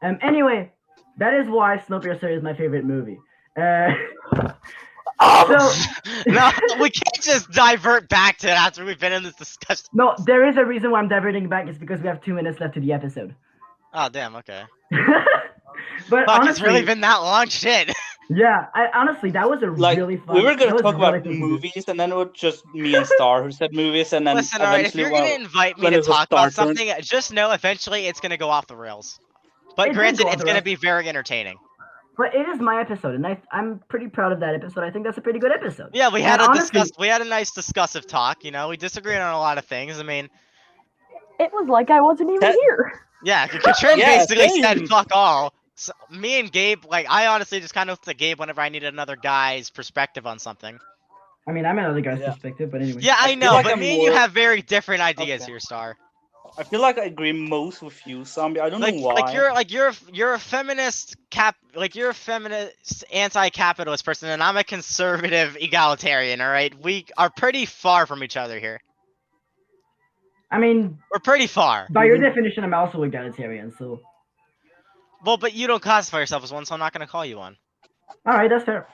Anyway, that is why Snowpiercer is my favorite movie. So no, we can't just divert back to it after we've been in this discussion. No, there is a reason why I'm diverting back. It's because we have 2 minutes left to the episode. Oh damn, okay. But fuck, honestly, it's really been that long, shit. Yeah, honestly, that was a really fun. We were gonna talk about movies, and then it was just me and Star who said movies, and then listen, alright, if you're gonna invite me to talk about something, just know eventually it's gonna go off the rails. But granted, it's gonna be very entertaining. But it is my episode, and I'm pretty proud of that episode. I think that's a pretty good episode. Yeah, we had And a honestly, we had a nice discussive talk. You know, we disagreed on a lot of things. I mean, It was like I wasn't even That- here. yeah, Katrin Yeah, basically same. said fuck all. So, me and Gabe, like, I honestly just kind of looked at Gabe whenever I needed another guy's perspective on something. I mean, I'm another guy's Yeah. perspective, but anyway. Yeah, I feel know, like but I'm me and you more- have very different ideas Okay. here, Star. I feel like I agree most with you, Zombie. I don't know why. You're a feminist anti-capitalist person, and I'm a conservative egalitarian. All right, we are pretty far from each other here. I mean, We're pretty far. by your definition, I'm also egalitarian, so. Well, but you don't classify yourself as one, so I'm not gonna call you one. Alright, that's fair.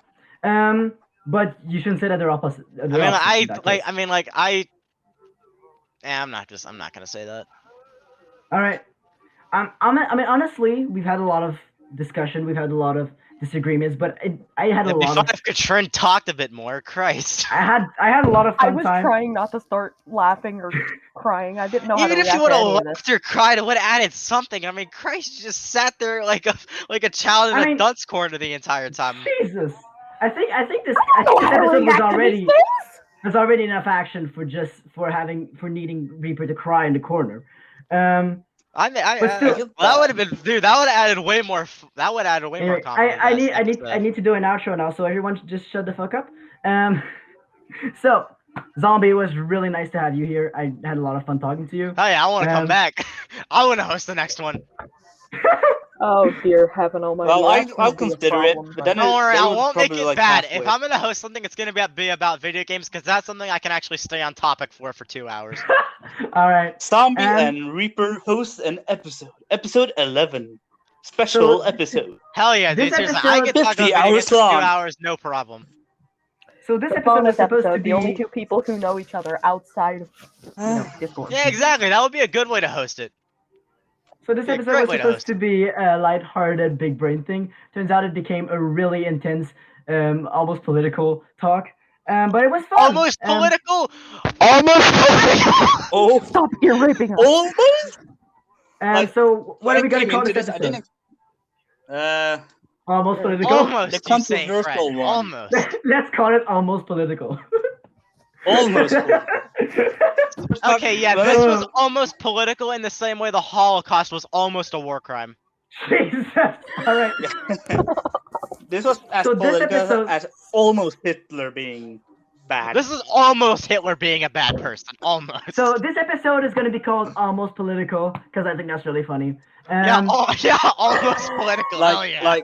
But you shouldn't say that they're opposite. I'm not gonna say that. Alright. I mean, honestly, we've had a lot of discussion, we've had a lot of disagreements, but I had a It'd be lot fun of. if Katrin talked a bit more. Christ. I had a lot of I fun was time. trying not to start laughing or crying. I didn't know how Even to if react you would to have any of this. laughed or cried, it would have added something. I mean, Christ, you just sat there like a child in I a mean- dunce corner the entire time. Jesus. I think this I don't know how to episode was react to these already things. there's already enough action for needing Reaper to cry in the corner. But still- that would have been, dude. That would have added way more. That would have added way more Anyway, comedy. I need to do an outro now, so everyone should just shut the fuck up. So Zombie, it was really nice to have you here. I had a lot of fun talking to you. Oh yeah, I want to come Um, back. I want to host the next one. Oh dear heaven almighty. Well, that's I'll gonna be a consider it, problem, but then Don't worry, they I would won't make probably, it like, bad. halfway. If I'm gonna host something, it's gonna be about video games because that's something I can actually stay on topic for 2 hours. All right. Zombie Um, and Reaper host an episode 11, special So- episode. Hell yeah, This dude. Seriously, I episode- can talk about 50 video games hours for 2 long. hours, no problem. So this The episode was bonus supposed to episode, be the only two people who know each other outside of Discord. Yeah, exactly. That would be a good way to host it. So this Yeah, episode great was way to supposed host to be a lighthearted big brain thing. Turns out it became a really intense, almost political talk. But it was fun. Almost political. Almost political. Oh, Stop ear raping us. almost. And so what are we gonna call into this I episode? didn't. Almost political. Almost. The You say, controversial Fred. one. Almost. Let's call it almost political. Almost. Okay, yeah, But- this was almost political in the same way the Holocaust was almost a war crime. Jesus. All right. This was as So this political episode- as almost Hitler being bad. This is almost Hitler being a bad person. Almost. So this episode is going to be called almost political because I think that's really funny. yeah, almost political. Hell yeah.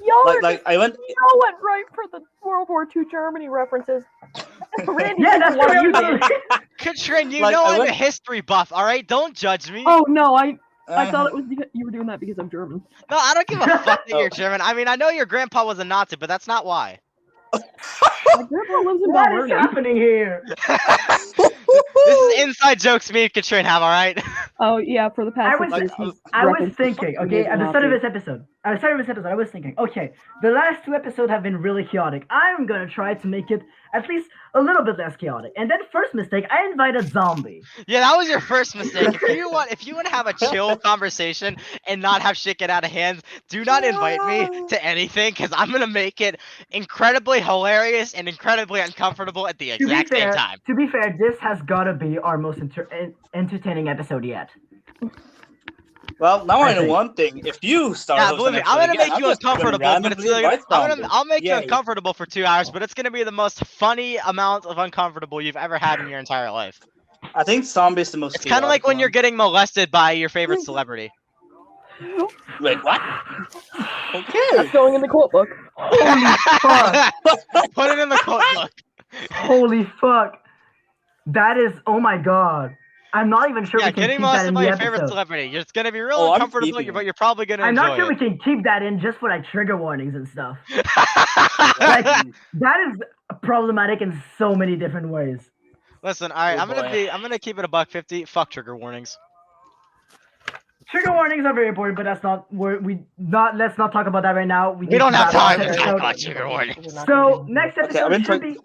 Y'all I went. y'all went right for the World War II Germany references. Randy, Yeah, did that's what what you I'm did. doing. Katrin, you like, know I I'm a went- history buff, alright? Don't judge me. Oh no, I Uh, thought it was because you were doing that because I'm German. No, I don't give a fuck that Oh. you're German. I mean, I know your grandpa was a Nazi, but that's not why. My grandpa lives in What is Valvernia. happening here? This is inside jokes me and Katrin have, alright? Oh yeah, for the past I was- 6 years he's I was referenced thinking, the okay, at the start of Nazi. this episode, I was thinking, okay, the last two episodes have been really chaotic. I'm gonna try to make it at least a little bit less chaotic. And then first mistake, I invited Zombie. Yeah, that was your first mistake. If you want to have a chill conversation and not have shit get out of hand, do not invite me to anything because I'm gonna make it incredibly hilarious and incredibly uncomfortable at the To be exact same fair, time. this has gotta be our most entertaining episode yet. Well, now I I know think. one thing. If you start, Yeah, hosting believe me, an I'm gonna episode make again, you I'm just gonna uncomfortable, but it's randomly invite somebody. I'll make you Yay. uncomfortable for 2 hours, but it's gonna be the most funny amount of uncomfortable you've ever had in your entire life. I think Zombie is the most. It's kind of like chaotic when you're one. getting molested by your favorite celebrity. Wait, what? Okay. That's going in the quote book. Holy fuck! Put it in the quote book. Holy fuck! That is, oh my god. I'm not even sure Yeah, we can getting keep that molested in by the your favorite episode. celebrity. It's gonna be real Oh, I'm uncomfortable, keeping but it. you're probably gonna I'm enjoy not sure we it. can keep that in just for like trigger warnings and stuff. Like, That is problematic in so many different ways. Listen, alright, Oh, I'm gonna keep it a $1.50. Fuck trigger warnings. Trigger warnings are very important, but that's not let's not talk about that right now. We don't have time to to talk about trigger warnings. So next Okay, episode I've been should be.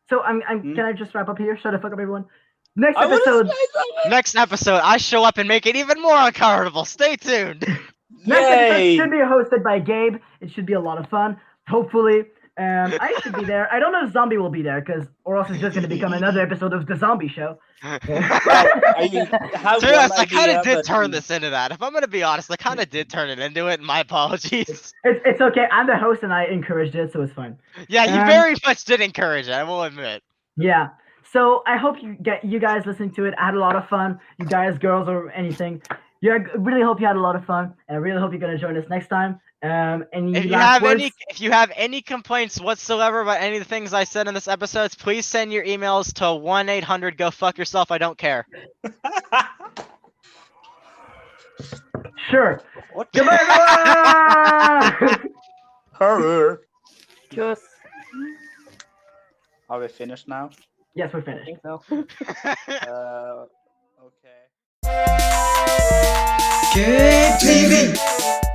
So I'm Hmm? can I just wrap up here? Shut the fuck up, everyone. Next I wanna episode. say something. Next episode, I show up and make it even more uncomfortable. Stay tuned. Next episode Yay! should be hosted by Gabe. It should be a lot of fun. Hopefully. I should be there. I don't know if Zombie will be there, or else it's just going to become another episode of the Zombie Show. Well, I have To be honest, one I kind idea, of did but- turn this into that. If I'm gonna be honest, I kind of did turn it into it. My apologies. It's okay. I'm the host and I encouraged it, so it's fine. Yeah, you very much did encourage it. I will admit. Yeah. So I hope you guys listening to it. I had a lot of fun. You guys, girls, or anything. Yeah, I really hope you had a lot of fun, and I really hope you're gonna join us next time. Any If you last have words? any complaints whatsoever about any of the things I said in this episode, please send your emails to 1-800 go fuck yourself. I don't care. Sure. What? Goodbye. Her. Just Are we finished now? Yes, we're I finished. think so. Okay. GabeTV.